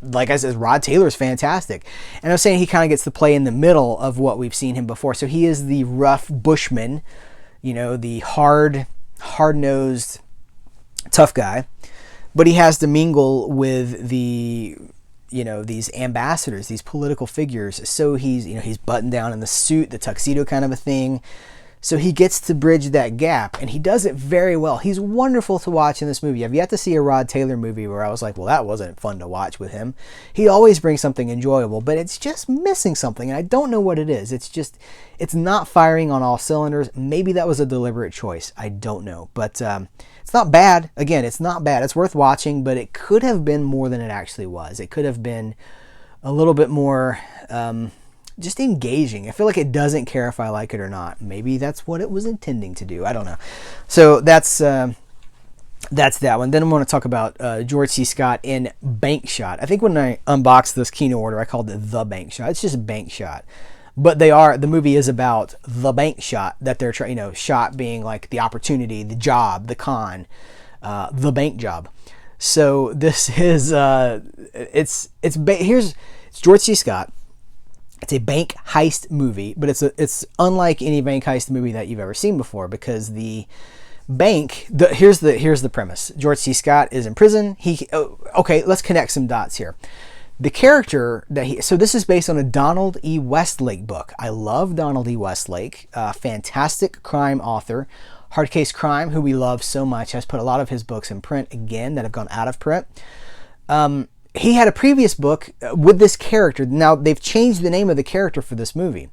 like I said, Rod Taylor's fantastic. And I was saying he kind of gets to play in the middle of what we've seen him before. So he is the rough bushman, the hard-nosed, tough guy. But he has to mingle with these ambassadors, these political figures. So he's buttoned down in the suit, the tuxedo kind of a thing. So he gets to bridge that gap, and he does it very well. He's wonderful to watch in this movie. I've yet to see a Rod Taylor movie where I was like, well, that wasn't fun to watch with him. He always brings something enjoyable, but it's just missing something, and I don't know what it is. It's not firing on all cylinders. Maybe that was a deliberate choice. I don't know, but it's not bad. Again, it's not bad. It's worth watching, but it could have been more than it actually was. It could have been a little bit more just engaging. I feel like it doesn't care if I like it or not. Maybe that's what it was intending to do. I don't know. So that's that one. Then I'm going to talk about George C. Scott in Bank Shot. I think when I unboxed this Kino order, I called it The Bank Shot. It's just Bank Shot. But the movie is about the bank shot that they're trying, shot being like the opportunity, the job, the con, the bank job. So this is, it's George C. Scott. It's a bank heist movie, but it's unlike any bank heist movie that you've ever seen before, because the bank, here's the premise. George C. Scott is in prison. Okay, let's connect some dots here. The character so this is based on a Donald E. Westlake book. I love Donald E. Westlake, fantastic crime author. Hard Case Crime, who we love so much, has put a lot of his books in print again that have gone out of print. He had a previous book with this character. Now, they've changed the name of the character for this movie,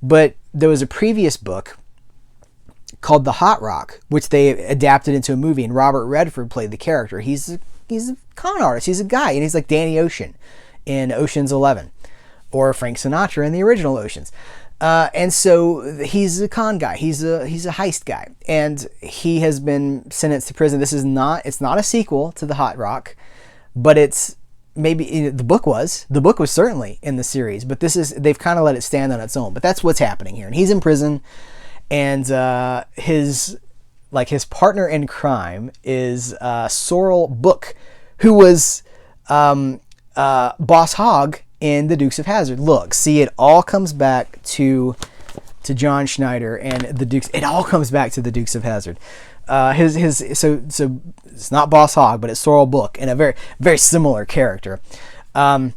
but there was a previous book called The Hot Rock, which they adapted into a movie, and Robert Redford played the character. He's a con artist. He's a guy, and he's like Danny Ocean in Ocean's 11, or Frank Sinatra in the original Oceans. And so he's a con guy. He's a heist guy, and he has been sentenced to prison. It's not a sequel to The Hot Rock, but it's maybe the book was certainly in the series, but they've kind of let it stand on its own. But that's what's happening here, and he's in prison, and his partner in crime is Sorrel Book, who was Boss Hogg in The Dukes of Hazzard. Look, see, it all comes back to John Schneider and the Dukes. It all comes back to the Dukes of Hazzard. So it's not Boss Hogg, but it's Sorrel Book, and a very, very similar character. And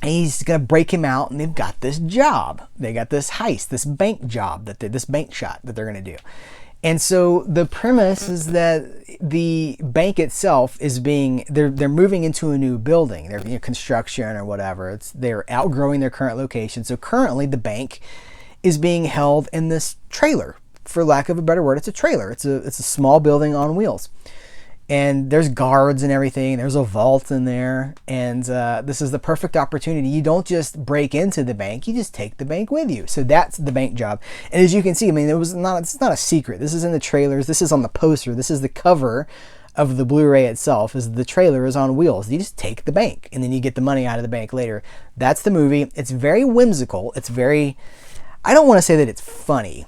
he's gonna break him out, and they've got this job. They got this heist, this bank job this bank shot that they're gonna do. And so the premise is that the bank itself is they're moving into a new building. They're construction or whatever. They're outgrowing their current location. So currently the bank is being held in this trailer. For lack of a better word, it's a trailer. It's a small building on wheels. And there's guards and everything. There's a vault in there. And this is the perfect opportunity. You don't just break into the bank. You just take the bank with you. So that's the bank job. And as you can see, I mean, it's not a secret. This is in the trailers. This is on the poster. This is the cover of the Blu-ray itself. Is the trailer is on wheels. You just take the bank, and then you get the money out of the bank later. That's the movie. It's very whimsical. I don't want to say that it's funny.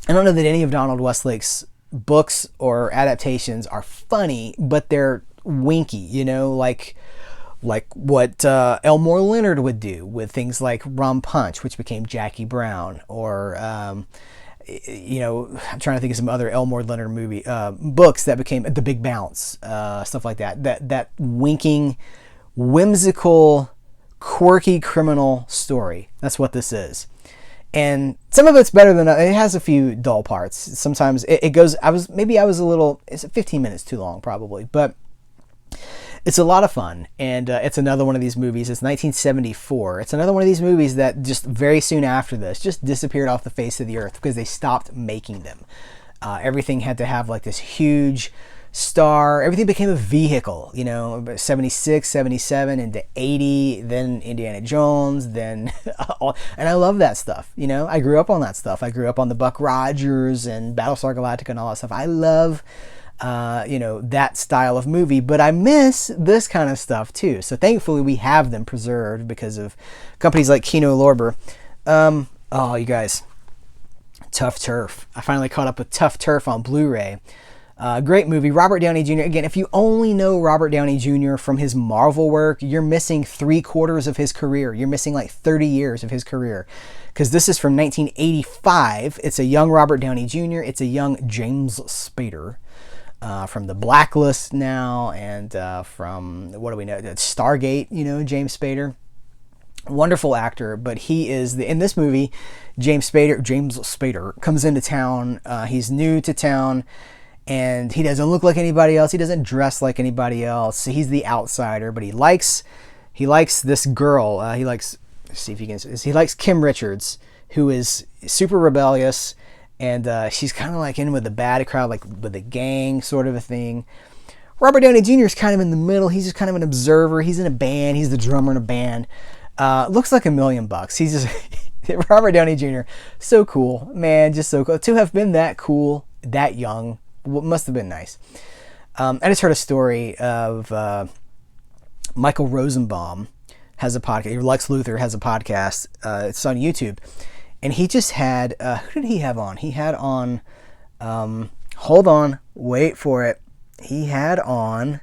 I don't know that any of Donald Westlake's books or adaptations are funny, but they're winky, like what Elmore Leonard would do with things like Rum Punch, which became Jackie Brown, or I'm trying to think of some other Elmore Leonard books that became The Big Bounce, stuff like that. That winking, whimsical, quirky criminal story. That's what this is. And some of it's better than it has a few dull parts. Sometimes it goes. It's 15 minutes too long probably, but it's a lot of fun. And it's another one of these movies. It's 1974. It's another one of these movies that just very soon after this just disappeared off the face of the earth because they stopped making them. Everything had to have like this huge star. Everything became a vehicle, 76, 77 into 80, then Indiana Jones, then and I love that stuff. I grew up on that stuff. I grew up on the Buck Rogers and Battlestar Galactica and all that stuff. I love that style of movie, but I miss this kind of stuff too. So thankfully we have them preserved because of companies like Kino Lorber. You guys, Tuff Turf. I finally caught up with Tuff Turf on Blu-ray. Great movie. Robert Downey Jr. Again, if you only know Robert Downey Jr. from his Marvel work, you're missing 3/4 of his career. You're missing like 30 years of his career. Because this is from 1985. It's a young Robert Downey Jr. It's a young James Spader. From The Blacklist now, and from, what do we know? Stargate, James Spader. Wonderful actor, but he is in this movie. James Spader comes into town. He's new to town, and he doesn't look like anybody else. He doesn't dress like anybody else. He's the outsider, but he likes this girl. He likes, let's see if you can. He likes Kim Richards, who is super rebellious, and she's kind of like in with the bad crowd, like with the gang sort of a thing. Robert Downey Jr. is kind of in the middle. He's just kind of an observer. He's in a band. He's the drummer in a band. Looks like $1 million. He's just Robert Downey Jr. So cool, man, just so cool. To have been that cool, that young, must have been nice. I just heard a story of Michael Rosenbaum has a podcast. Lex Luthor has a podcast. It's on YouTube, and he just had who did he have on? He had on. Hold on, wait for it. He had on.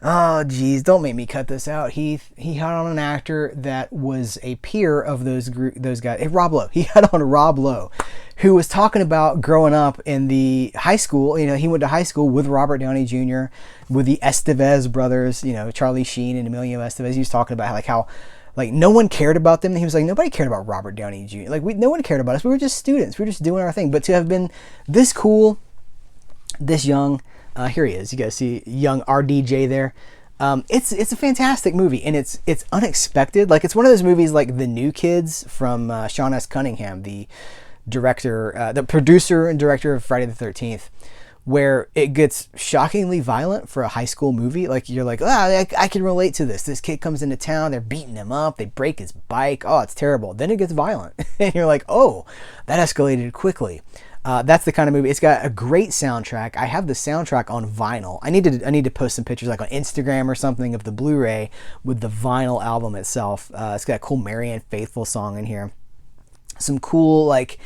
Oh, geez, don't make me cut this out. He had on an actor that was a peer of those guys. Hey, Rob Lowe. He had on Rob Lowe, who was talking about growing up in the high school. You know, he went to high school with Robert Downey Jr., with the Estevez brothers, you know, Charlie Sheen and Emilio Estevez. He was talking about how no one cared about them. He was like, nobody cared about Robert Downey Jr. No one cared about us. We were just students. We were just doing our thing. But to have been this cool, this young... here he is. You guys see young RDJ there. It's a fantastic movie, and it's unexpected. Like, it's one of those movies like The New Kids from Sean S. Cunningham, the director, the producer and director of Friday the 13th, where it gets shockingly violent for a high school movie. Like, you're like, I can relate to this. This kid comes into town, they're beating him up, they break his bike. Oh, it's terrible. Then it gets violent, and you're like, oh, that escalated quickly. That's the kind of movie. It's got a great soundtrack. I have the soundtrack on vinyl. I need to post some pictures like on Instagram or something of the Blu-ray with the vinyl album itself. It's got a cool Marianne Faithfull song in here. Some cool like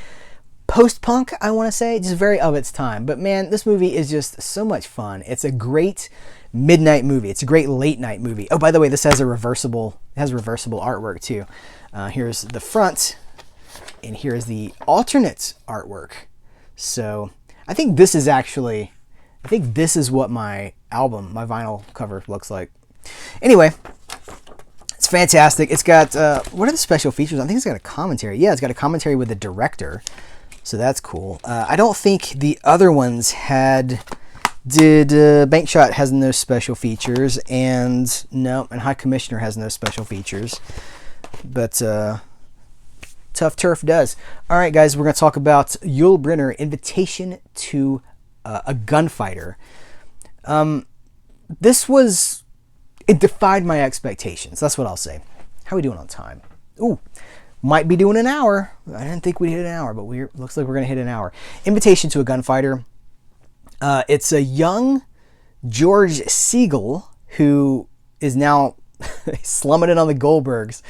post-punk, I want to say, just very of its time. But man, this movie is just so much fun. It's a great midnight movie. It's a great late night movie. Oh, by the way, this has reversible artwork too. Here's the front, and here's the alternate artwork. So I think this is what my vinyl cover looks like. Anyway, it's fantastic. It's got, what are the special features? I think it's got a commentary. Yeah, it's got a commentary with the director. So that's cool. I don't think the other ones Bank Shot has no special features, and High Commissioner has no special features. But, Tuff Turf does. All right, guys, we're going to talk about Yul Brynner, Invitation to a Gunfighter. It defied my expectations. That's what I'll say. How are we doing on time? Ooh, might be doing an hour. I didn't think we'd hit an hour, but looks like we're going to hit an hour. Invitation to a Gunfighter. It's a young George Segal who is now slumming it on the Goldbergs.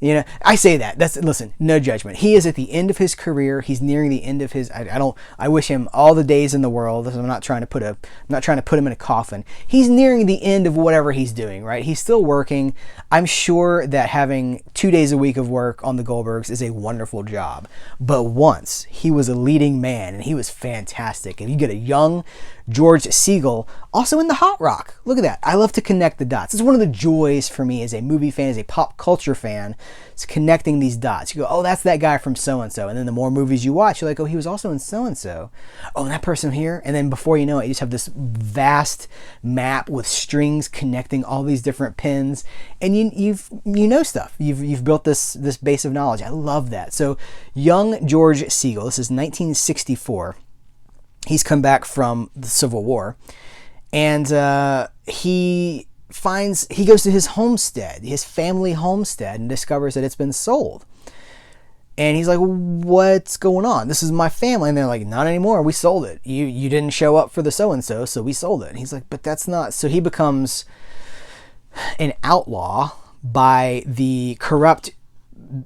You know, I say that. Listen, no judgment. He is at the end of his career. He's nearing the end of his. I wish him all the days in the world. I'm not trying to put him in a coffin. He's nearing the end of whatever he's doing. Right? He's still working. I'm sure that having 2 days a week of work on the Goldbergs is a wonderful job. But once he was a leading man, and he was fantastic. And you get a young George Segal, also in the Hot Rock. Look at that. I love to connect the dots. It's one of the joys for me as a movie fan, as a pop culture fan. It's connecting these dots. You go, oh, that's that guy from so-and-so. And then the more movies you watch, you're like, oh, he was also in so-and-so. Oh, and that person here. And then before you know it, you just have this vast map with strings connecting all these different pins. And you know stuff. You've built this base of knowledge. I love that. So young George Segal, this is 1964. He's come back from the Civil War, and he goes to his homestead, his family homestead, and discovers that it's been sold. And he's like, what's going on? This is my family. And they're like, not anymore. We sold it. You didn't show up for the so-and-so, so we sold it. And he's like, but that's not. So he becomes an outlaw by the corrupt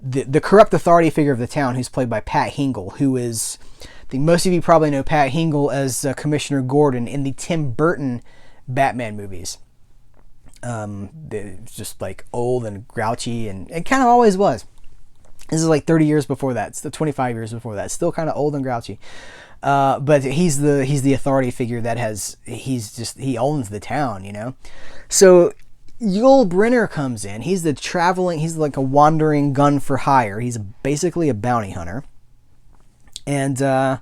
authority figure of the town, who's played by Pat Hingle, who is... I think most of you probably know Pat Hingle as Commissioner Gordon in the Tim Burton Batman movies. Just like old and grouchy, and kind of always was. This is like 30 years before that. It's the 25 years before that. Still kind of old and grouchy. But he's the authority figure that he owns the town, you know. So Yul Brynner comes in. He's he's like a wandering gun for hire. He's basically a bounty hunter. And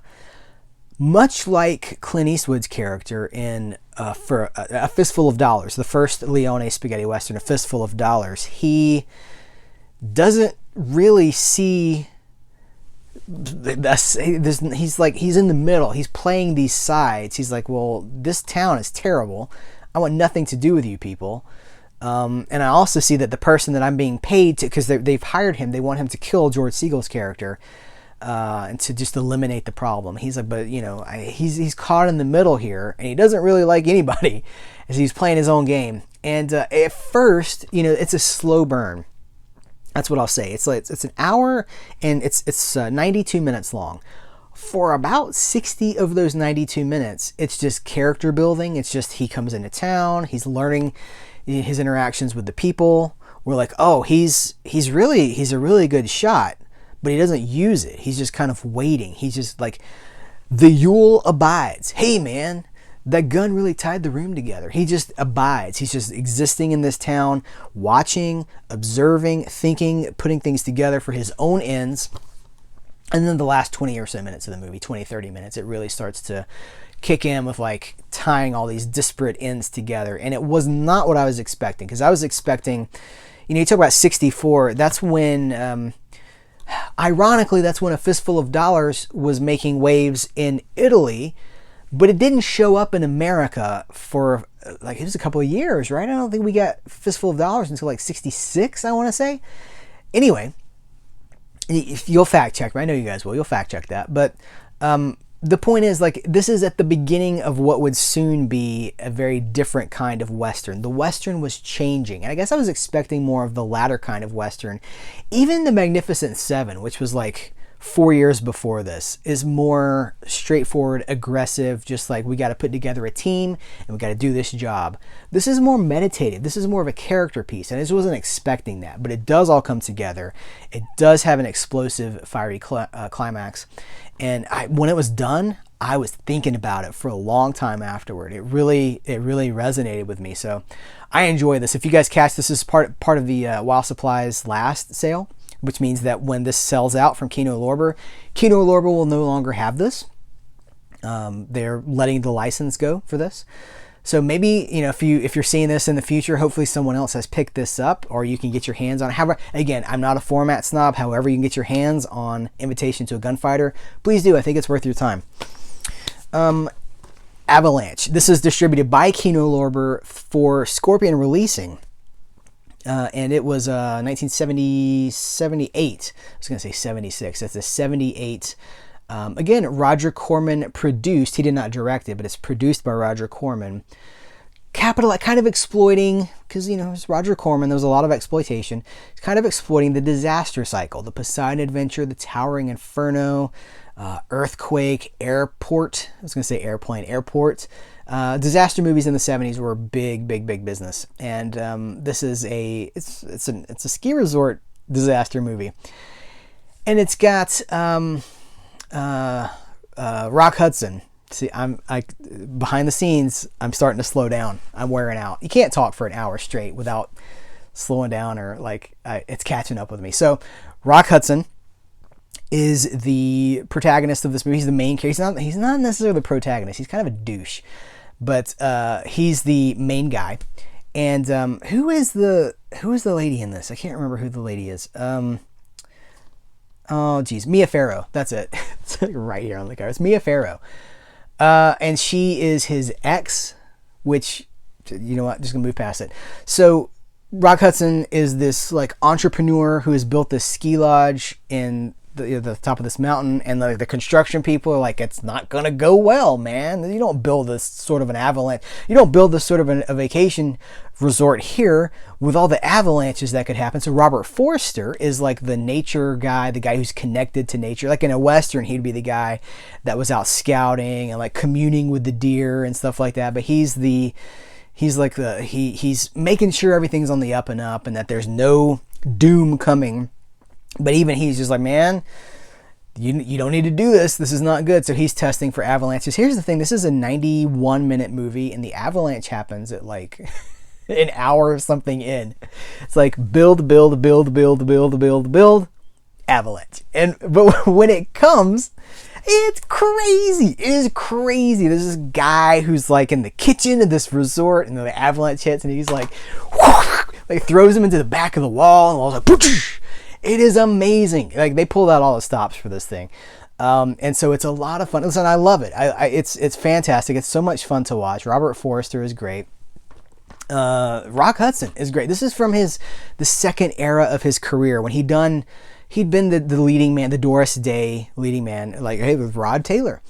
much like Clint Eastwood's character in for a Fistful of Dollars, the first Leone spaghetti western, A Fistful of Dollars, he doesn't really see this. He's in the middle. He's playing these sides. He's like, well, this town is terrible. I want nothing to do with you people. And I also see that the person that I'm being paid to, because they've hired him, they want him to kill George Segal's character, and to just eliminate the problem. He's like, but he's caught in the middle here, and he doesn't really like anybody, as he's playing his own game. And at first, it's a slow burn. That's what I'll say. It's an hour, and it's 92 minutes long. For about 60 of those 92 minutes, it's just character building. It's just he comes into town, he's learning his interactions with the people. We're like, oh, he's a really good shot, but he doesn't use it. He's just kind of waiting. He's just like, the Yule abides. Hey man, that gun really tied the room together. He just abides. He's just existing in this town, watching, observing, thinking, putting things together for his own ends. And then the last 20 or so minutes of the movie, 20, 30 minutes, it really starts to kick in with like tying all these disparate ends together. And it was not what I was expecting, because I was expecting, you talk about 64, that's when, ironically, that's when A Fistful of Dollars was making waves in Italy, but it didn't show up in America for it was a couple of years, right? I don't think we got Fistful of Dollars until like 66, I want to say. Anyway, if you'll fact check me, I know you guys will, you'll fact check that, but the point is, this is at the beginning of what would soon be a very different kind of Western. The Western was changing, and I guess I was expecting more of the latter kind of Western. Even The Magnificent Seven, which was like 4 years before this, is more straightforward, aggressive, just like we got to put together a team and we got to do this job. This is more meditative. This is more of a character piece, and I just wasn't expecting that, but it does all come together. It does have an explosive, fiery climax, and when it was done, I was thinking about it for a long time afterward. It really resonated with me, so I enjoy this. If you guys catch this, is part of the While Supplies last sale, which means that when this sells out from Kino Lorber will no longer have this. They're letting the license go for this. So maybe, if you're seeing this in the future, hopefully someone else has picked this up, or you can get your hands on it. However, again, I'm not a format snob. However you can get your hands on Invitation to a Gunfighter, please do. I think it's worth your time. Avalanche. This is distributed by Kino Lorber for Scorpion Releasing. And it was 1978. I was going to say 76. That's a 78. Again, Roger Corman produced. He did not direct it, but it's produced by Roger Corman. Kind of exploiting, because, it's Roger Corman. There was a lot of exploitation. It's kind of exploiting the disaster cycle. The Poseidon Adventure, the Towering Inferno, Earthquake, Airport. I was going to say Airplane, Airport. Disaster movies in the 70s were big business, and this is it's a ski resort disaster movie, and it's got Rock Hudson. See, behind the scenes, I'm starting to slow down. I'm wearing out. You can't talk for an hour straight without slowing down, or it's catching up with me. So Rock Hudson is the protagonist of this movie. He's the main character. He's not necessarily the protagonist. He's kind of a douche, but he's the main guy. And who is the lady in this? I can't remember who the lady is. Oh geez, Mia Farrow. That's it. It's right here on the cover. It's Mia Farrow, and she is his ex. Which, you know what? Just gonna move past it. So Rock Hudson is this entrepreneur who has built this ski lodge in the top of this mountain, and the construction people are like, it's not gonna go well, man. You don't build this sort of an avalanche. You don't build this sort of a vacation resort here with all the avalanches that could happen. So Robert Forster is the nature guy, the guy who's connected to nature. Like in a Western, he'd be the guy that was out scouting and communing with the deer and stuff like that. But he's making sure everything's on the up and up, and that there's no doom coming. But even he's just like, man, you don't need to do this. This is not good. So he's testing for avalanches. Here's the thing. This is a 91-minute movie, and the avalanche happens at an hour or something in. It's like build, build, build, build, build, build, build, Avalanche. But when it comes, it's crazy. It is crazy. There's this guy who's like in the kitchen of this resort, and the Avalanche hits, and he's like, like throws him into the back of the wall, and the wall's like, pooch. It is amazing. Like, they pulled out all the stops for this thing. And so it's a lot of fun. Listen, I love it. It's fantastic. It's so much fun to watch. Robert Forster is great. Rock Hudson is great. This is from the second era of his career, when he'd been the leading man, the Doris Day leading man, like, hey, with Rod Taylor.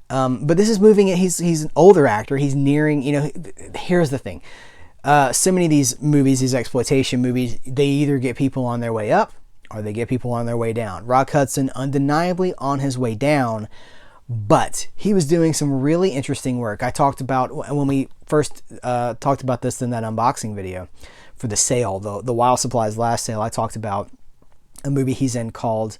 But this is moving it. He's an older actor. He's nearing, here's the thing. So many of these movies, these exploitation movies, they either get people on their way up or they get people on their way down. Rock Hudson, undeniably on his way down, but he was doing some really interesting work. I talked about, when we first talked about this in that unboxing video for the sale, the Wild Supplies last sale, I talked about a movie he's in called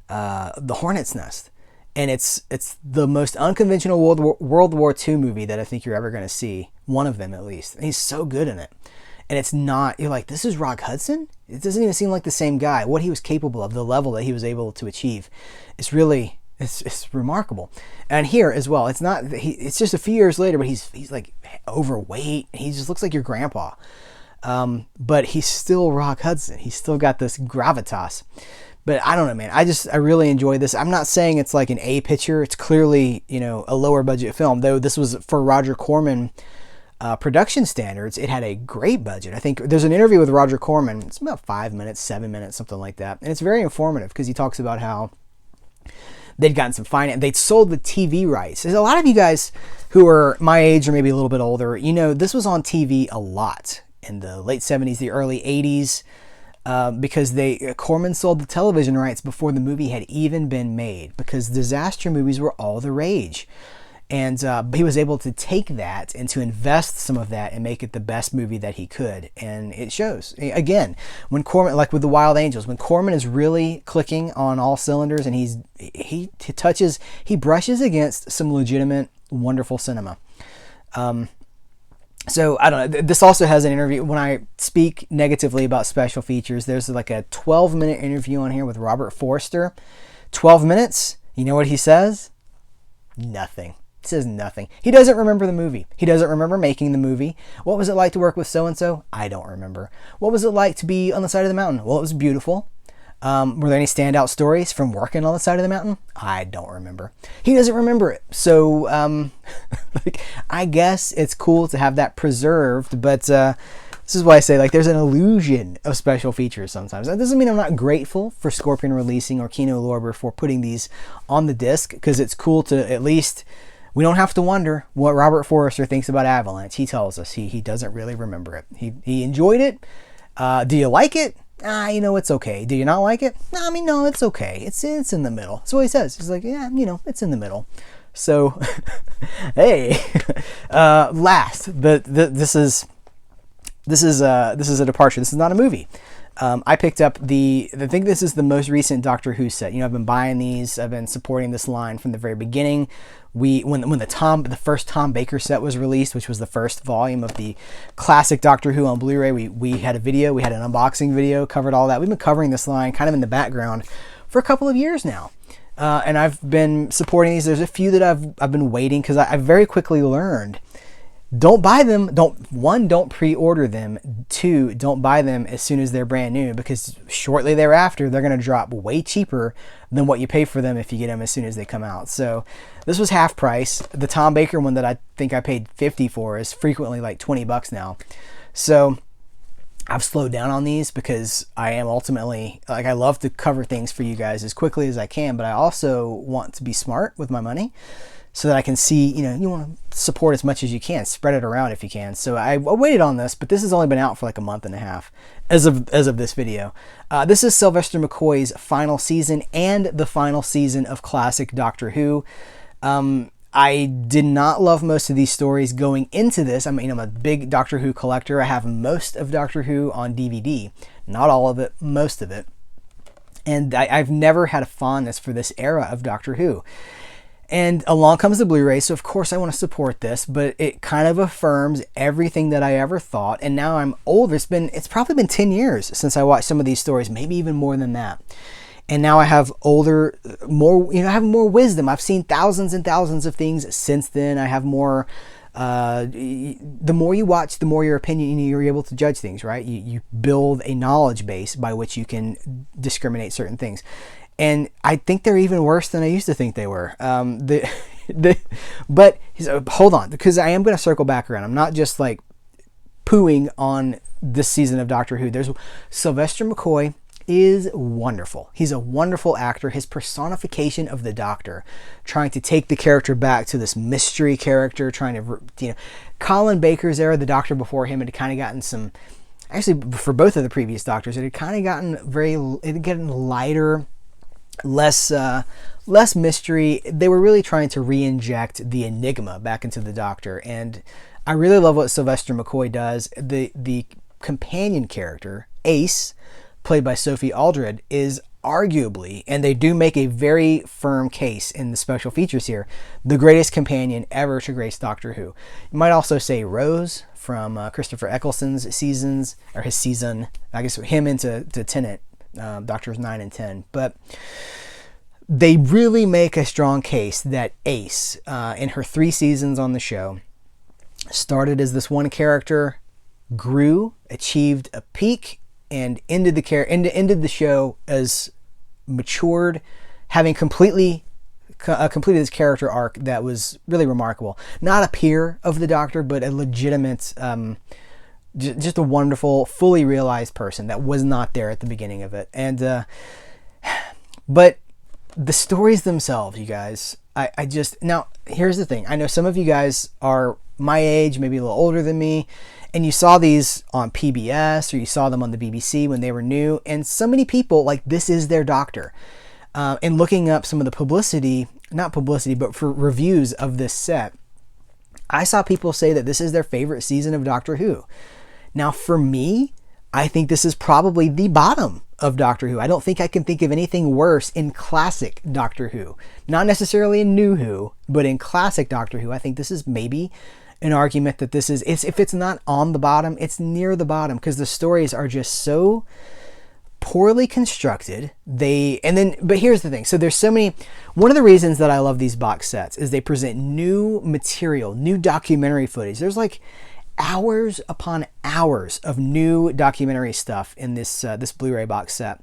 The Hornet's Nest. And it's the most unconventional World War II movie that I think you're ever going to see. One of them, at least. And he's so good in it. And it's not, you're like, this is Rock Hudson? It doesn't even seem like the same guy. What he was capable of, the level that he was able to achieve, it's really, it's remarkable. And here as well, it's not, it's just a few years later, but he's like overweight. He just looks like your grandpa. But he's still Rock Hudson. He's still got this gravitas. But I don't know, man. I really enjoy this. I'm not saying it's like an A picture. It's clearly, a lower budget film. Though this was for Roger Corman production standards. It had a great budget. I think there's an interview with Roger Corman. It's about 5 minutes, 7 minutes, something like that. And it's very informative because he talks about how they'd gotten some finance. They'd sold the TV rights. There's a lot of you guys who are my age or maybe a little bit older. This was on TV a lot in the late 70s, the early 80s. Because Corman sold the television rights before the movie had even been made, because disaster movies were all the rage. And he was able to take that and to invest some of that and make it the best movie that he could. And it shows. Again, when Corman, like with The Wild Angels, when Corman is really clicking on all cylinders and he brushes against some legitimate, wonderful cinema. So, I don't know. This also has an interview. When I speak negatively about special features, there's like a 12-minute interview on here with Robert Forster. 12 minutes. You know what he says? Nothing. He says nothing. He doesn't remember the movie. He doesn't remember making the movie. What was it like to work with so-and-so? I don't remember. What was it like to be on the side of the mountain? Well, it was beautiful. Were there any standout stories from working on the side of the mountain? I don't remember. He doesn't remember it. So, I guess it's cool to have that preserved, but this is why I say, there's an illusion of special features sometimes. That doesn't mean I'm not grateful for Scorpion Releasing or Kino Lorber for putting these on the disc, because it's cool to at least, we don't have to wonder what Robert Forster thinks about Avalanche. He tells us he doesn't really remember it. He enjoyed it. Do you like it? It's okay. Do you not like it? No, it's okay. It's in the middle. That's what he says. He's like, yeah, it's in the middle. So, hey, last, but this is a departure. This is not a movie. I picked up I think this is the most recent Doctor Who set. I've been buying these. I've been supporting this line from the very beginning. When the first Tom Baker set was released, which was the first volume of the classic Doctor Who on Blu-ray, we had a video. We had an unboxing video, covered all that. We've been covering this line kind of in the background for a couple of years now. And I've been supporting these. There's a few that I've been waiting, because I very quickly learned, don't buy them. Don't pre-order them. 2, don't buy them as soon as they're brand new, because shortly thereafter they're going to drop way cheaper than what you pay for them if you get them as soon as they come out. So this was half price. The Tom Baker one that I think I paid $50 for is frequently like $20 now. So I've slowed down on these because I am ultimately, I love to cover things for you guys as quickly as I can, but I also want to be smart with my money so that I can see, you want to support as much as you can, spread it around if you can. So I waited on this, but this has only been out for like a month and a half as of this video. This is Sylvester McCoy's final season and the final season of classic Doctor Who. I did not love most of these stories going into this. I'm a big Doctor Who collector. I have most of Doctor Who on DVD. Not all of it, most of it. And I've never had a fondness for this era of Doctor Who. And along comes the Blu-ray, so of course I want to support this, but it kind of affirms everything that I ever thought. And now I'm older. It's probably been 10 years since I watched some of these stories, maybe even more than that. And now I have I have more wisdom. I've seen thousands and thousands of things since then. I have more. The more you watch, the more your opinion, you're able to judge things, right? You build a knowledge base by which you can discriminate certain things. And I think they're even worse than I used to think they were. But hold on, because I am going to circle back around. I'm not just like pooing on this season of Doctor Who. There's Sylvester McCoy is wonderful. He's a wonderful actor. His personification of the Doctor, trying to take the character back to this mystery character, trying to, Colin Baker's era, the Doctor before him, had kind of gotten some, actually for both of the previous Doctors, it had kind of gotten lighter, less mystery. They were really trying to re-inject the enigma back into the Doctor, and I really love what Sylvester McCoy does. The companion character, Ace, played by Sophie Aldred, is arguably, and they do make a very firm case in the special features here, the greatest companion ever to grace Doctor Who. You might also say Rose from Christopher Eccleston's seasons, or his season, I guess him into Tennant, Doctors 9 and 10. But they really make a strong case that Ace, in her 3 seasons on the show, started as this one character, grew, achieved a peak, and ended the show as matured, having completed his character arc that was really remarkable. Not a peer of the Doctor, but a legitimate, just a wonderful, fully realized person that was not there at the beginning of it. And but the stories themselves, you guys, now here's the thing. I know some of you guys are my age, maybe a little older than me, and you saw these on PBS or you saw them on the BBC when they were new, and so many people, like, this is their Doctor. And looking up some of the not publicity, but for reviews of this set, I saw people say that this is their favorite season of Doctor Who. Now, for me, I think this is probably the bottom of Doctor Who. I don't think I can think of anything worse in classic Doctor Who. Not necessarily in New Who, but in classic Doctor Who, I think this is maybe an argument that if it's not on the bottom, it's near the bottom, because the stories are just so poorly constructed. But here's the thing. So there's so many, one of the reasons that I love these box sets is they present new material, new documentary footage. There's like hours upon hours of new documentary stuff in this Blu-ray box set.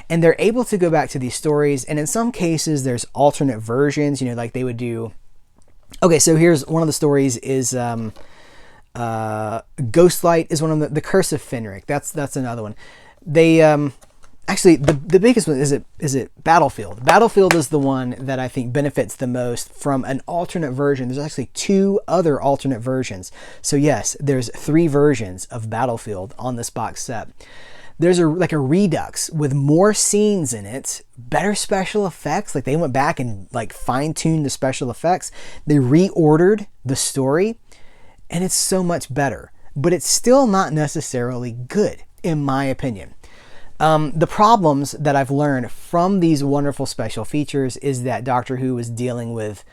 And they're able to go back to these stories, and in some cases there's alternate versions, like they would do. Okay, so here's one of the stories is Ghostlight is one of the Curse of Fenric. That's another one. They actually the biggest one is it Battlefield. Battlefield is the one that I think benefits the most from an alternate version. There's actually 2 other alternate versions. So yes, there's 3 versions of Battlefield on this box set. There's a Redux with more scenes in it, better special effects. Like, they went back and like fine-tuned the special effects. They reordered the story, and it's so much better. But it's still not necessarily good, in my opinion. The problems that I've learned from these wonderful special features is that Doctor Who was dealing with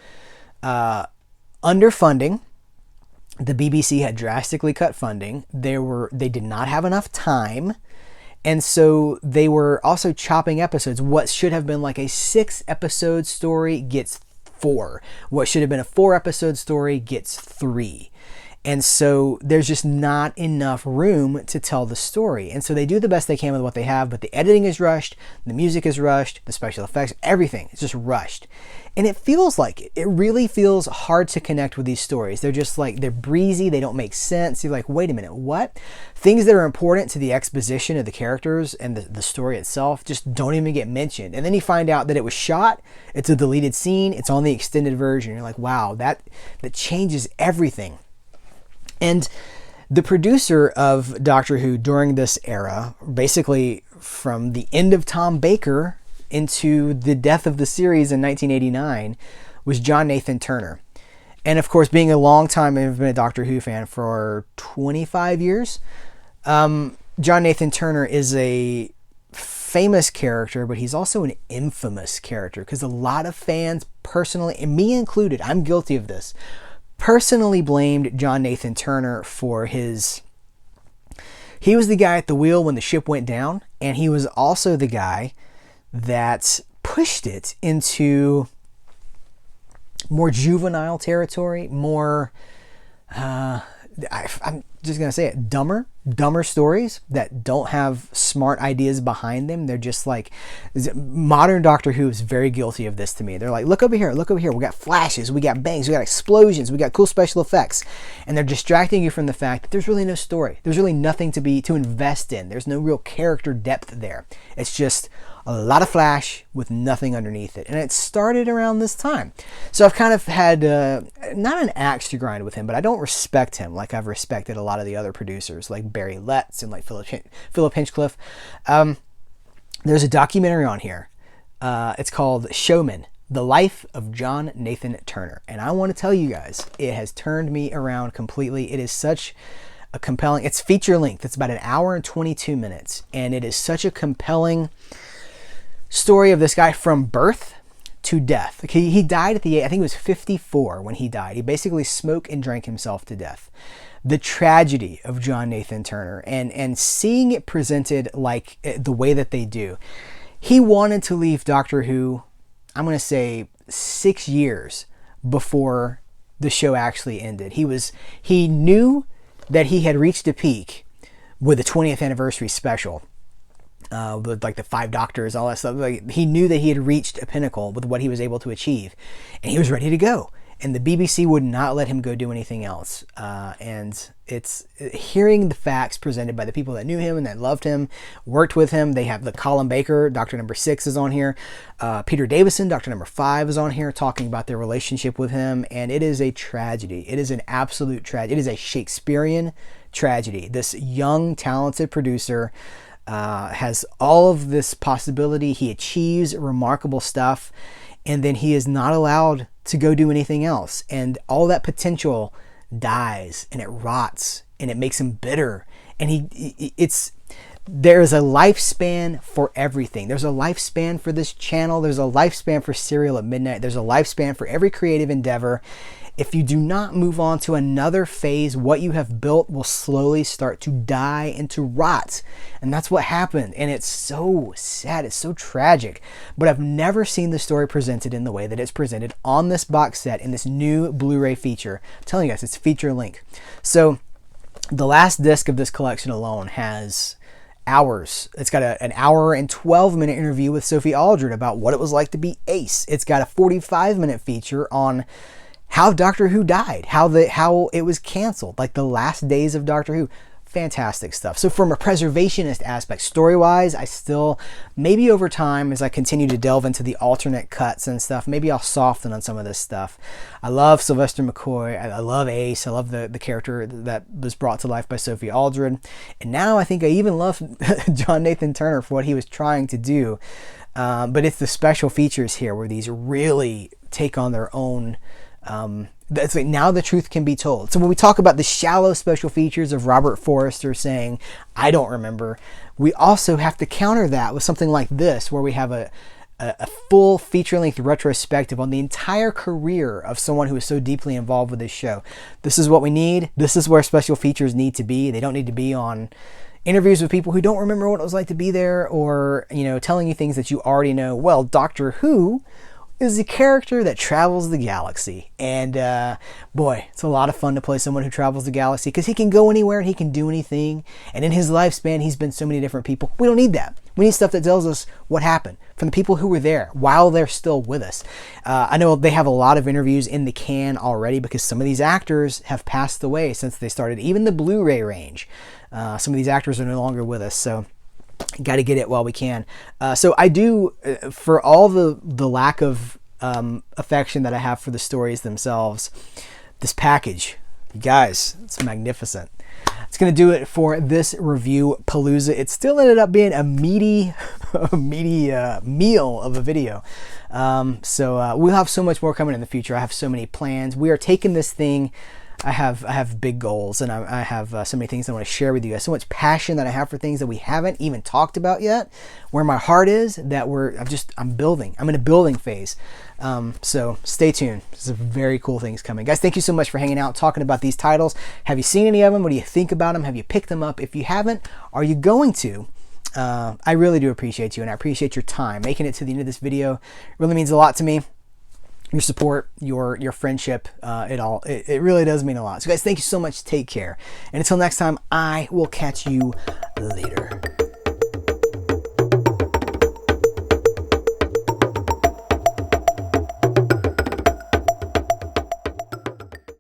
underfunding. The BBC had drastically cut funding. They did not have enough time. And so they were also chopping episodes. What should have been like a 6-episode story gets 4. What should have been a 4-episode story gets 3. And so there's just not enough room to tell the story. And so they do the best they can with what they have, but the editing is rushed, the music is rushed, the special effects, everything is just rushed. And it feels like it. It really feels hard to connect with these stories. They're just like, they're breezy, they don't make sense. You're like, wait a minute, what? Things that are important to the exposition of the characters and the story itself just don't even get mentioned. And then you find out that it was shot, it's a deleted scene, it's on the extended version. You're like, wow, that changes everything. And the producer of Doctor Who during this era, basically from the end of Tom Baker into the death of the series in 1989, was John Nathan Turner. And of course, being a long time, I've been a Doctor Who fan for 25 years. John Nathan Turner is a famous character, but he's also an infamous character because a lot of fans personally, and me included, I'm guilty of this, personally blamed John Nathan Turner for his... He was the guy at the wheel when the ship went down, and he was also the guy that pushed it into more juvenile territory, more... I'm just going to say it, dumber stories that don't have smart ideas behind them. They're just like, modern Doctor Who is very guilty of this to me. They're like, look over here. We got flashes, we got bangs, we got explosions, we got cool special effects. And they're distracting you from the fact that there's really no story. There's really nothing to invest in. There's no real character depth there. It's just a lot of flash with nothing underneath it. And it started around this time. So I've kind of had, not an axe to grind with him, but I don't respect him like I've respected a lot of the other producers like Barry Letts and like Philip Hinchcliffe. There's a documentary on here. It's called Showman, The Life of John Nathan Turner. And I want to tell you guys, it has turned me around completely. It is such a compelling, it's feature length. It's about an hour and 22 minutes. And it is such a compelling story of this guy from birth to death. He died at the age, I think it was 54 when he died. He basically smoked and drank himself to death. The tragedy of John Nathan Turner and seeing it presented like the way that they do. He wanted to leave Doctor Who, I'm going to say 6 years before the show actually ended. He knew that he had reached a peak with the 20th anniversary special. With like the 5 Doctors, all that stuff. Like, he knew that he had reached a pinnacle with what he was able to achieve, and he was ready to go. And the BBC would not let him go do anything else. And it's hearing the facts presented by the people that knew him and that loved him, worked with him. They have the Colin Baker, Doctor Number 6 is on here. Peter Davison, Doctor Number 5 is on here talking about their relationship with him. And it is a tragedy. It is an absolute tragedy. It is a Shakespearean tragedy. This young, talented producer has all of this possibility. He achieves remarkable stuff, and then he is not allowed to go do anything else. And all that potential dies, and it rots, and it makes him bitter. And there's a lifespan for everything. There's a lifespan for this channel. There's a lifespan for Serial at Midnight. There's a lifespan for every creative endeavor. If you do not move on to another phase, what you have built will slowly start to die and to rot. And that's what happened. And it's so sad. It's so tragic. But I've never seen the story presented in the way that it's presented on this box set in this new Blu-ray feature. I'm telling you guys, it's feature length. So the last disc of this collection alone has hours. It's got an hour and 12-minute interview with Sophie Aldred about what it was like to be Ace. It's got a 45-minute feature on how Doctor Who died, how it was canceled, like the last days of Doctor Who. Fantastic stuff. So from a preservationist aspect, story-wise, I still, maybe over time, as I continue to delve into the alternate cuts and stuff, maybe I'll soften on some of this stuff. I love Sylvester McCoy. I love Ace. I love the character that was brought to life by Sophie Aldred. And now I think I even love John Nathan Turner for what he was trying to do. But it's the special features here where these really take on their own... That's like, now the truth can be told. So when we talk about the shallow special features of Robert Forrester saying, I don't remember, we also have to counter that with something like this, where we have a full feature-length retrospective on the entire career of someone who is so deeply involved with this show. This is what we need. This is where special features need to be. They don't need to be on interviews with people who don't remember what it was like to be there, or, telling you things that you already know. Well, Doctor Who is a character that travels the galaxy, and boy, it's a lot of fun to play someone who travels the galaxy, because he can go anywhere and he can do anything, and in his lifespan he's been so many different people. We don't need that. We need stuff that tells us what happened from the people who were there while they're still with us. I know they have a lot of interviews in the can already, because some of these actors have passed away since they started, even the Blu-ray range. Some of these actors are no longer with us, so got to get it while we can. So I do, for all the lack of affection that I have for the stories themselves, this package, you guys, it's magnificent. It's going to do it for this Review-Palooza. It still ended up being a meaty meal of a video. So we'll have so much more coming in the future. I have so many plans. We are taking this thing have big goals, and I have so many things I want to share with you guys. So much passion that I have for things that we haven't even talked about yet. Where my heart is, that I'm building. I'm in a building phase. So stay tuned. There's some very cool things coming. Guys, thank you so much for hanging out, talking about these titles. Have you seen any of them? What do you think about them? Have you picked them up? If you haven't, are you going to? I really do appreciate you, and I appreciate your time. Making it to the end of this video really means a lot to me. Your support, your friendship, it really does mean a lot. So guys, thank you so much. Take care. And until next time, I will catch you later.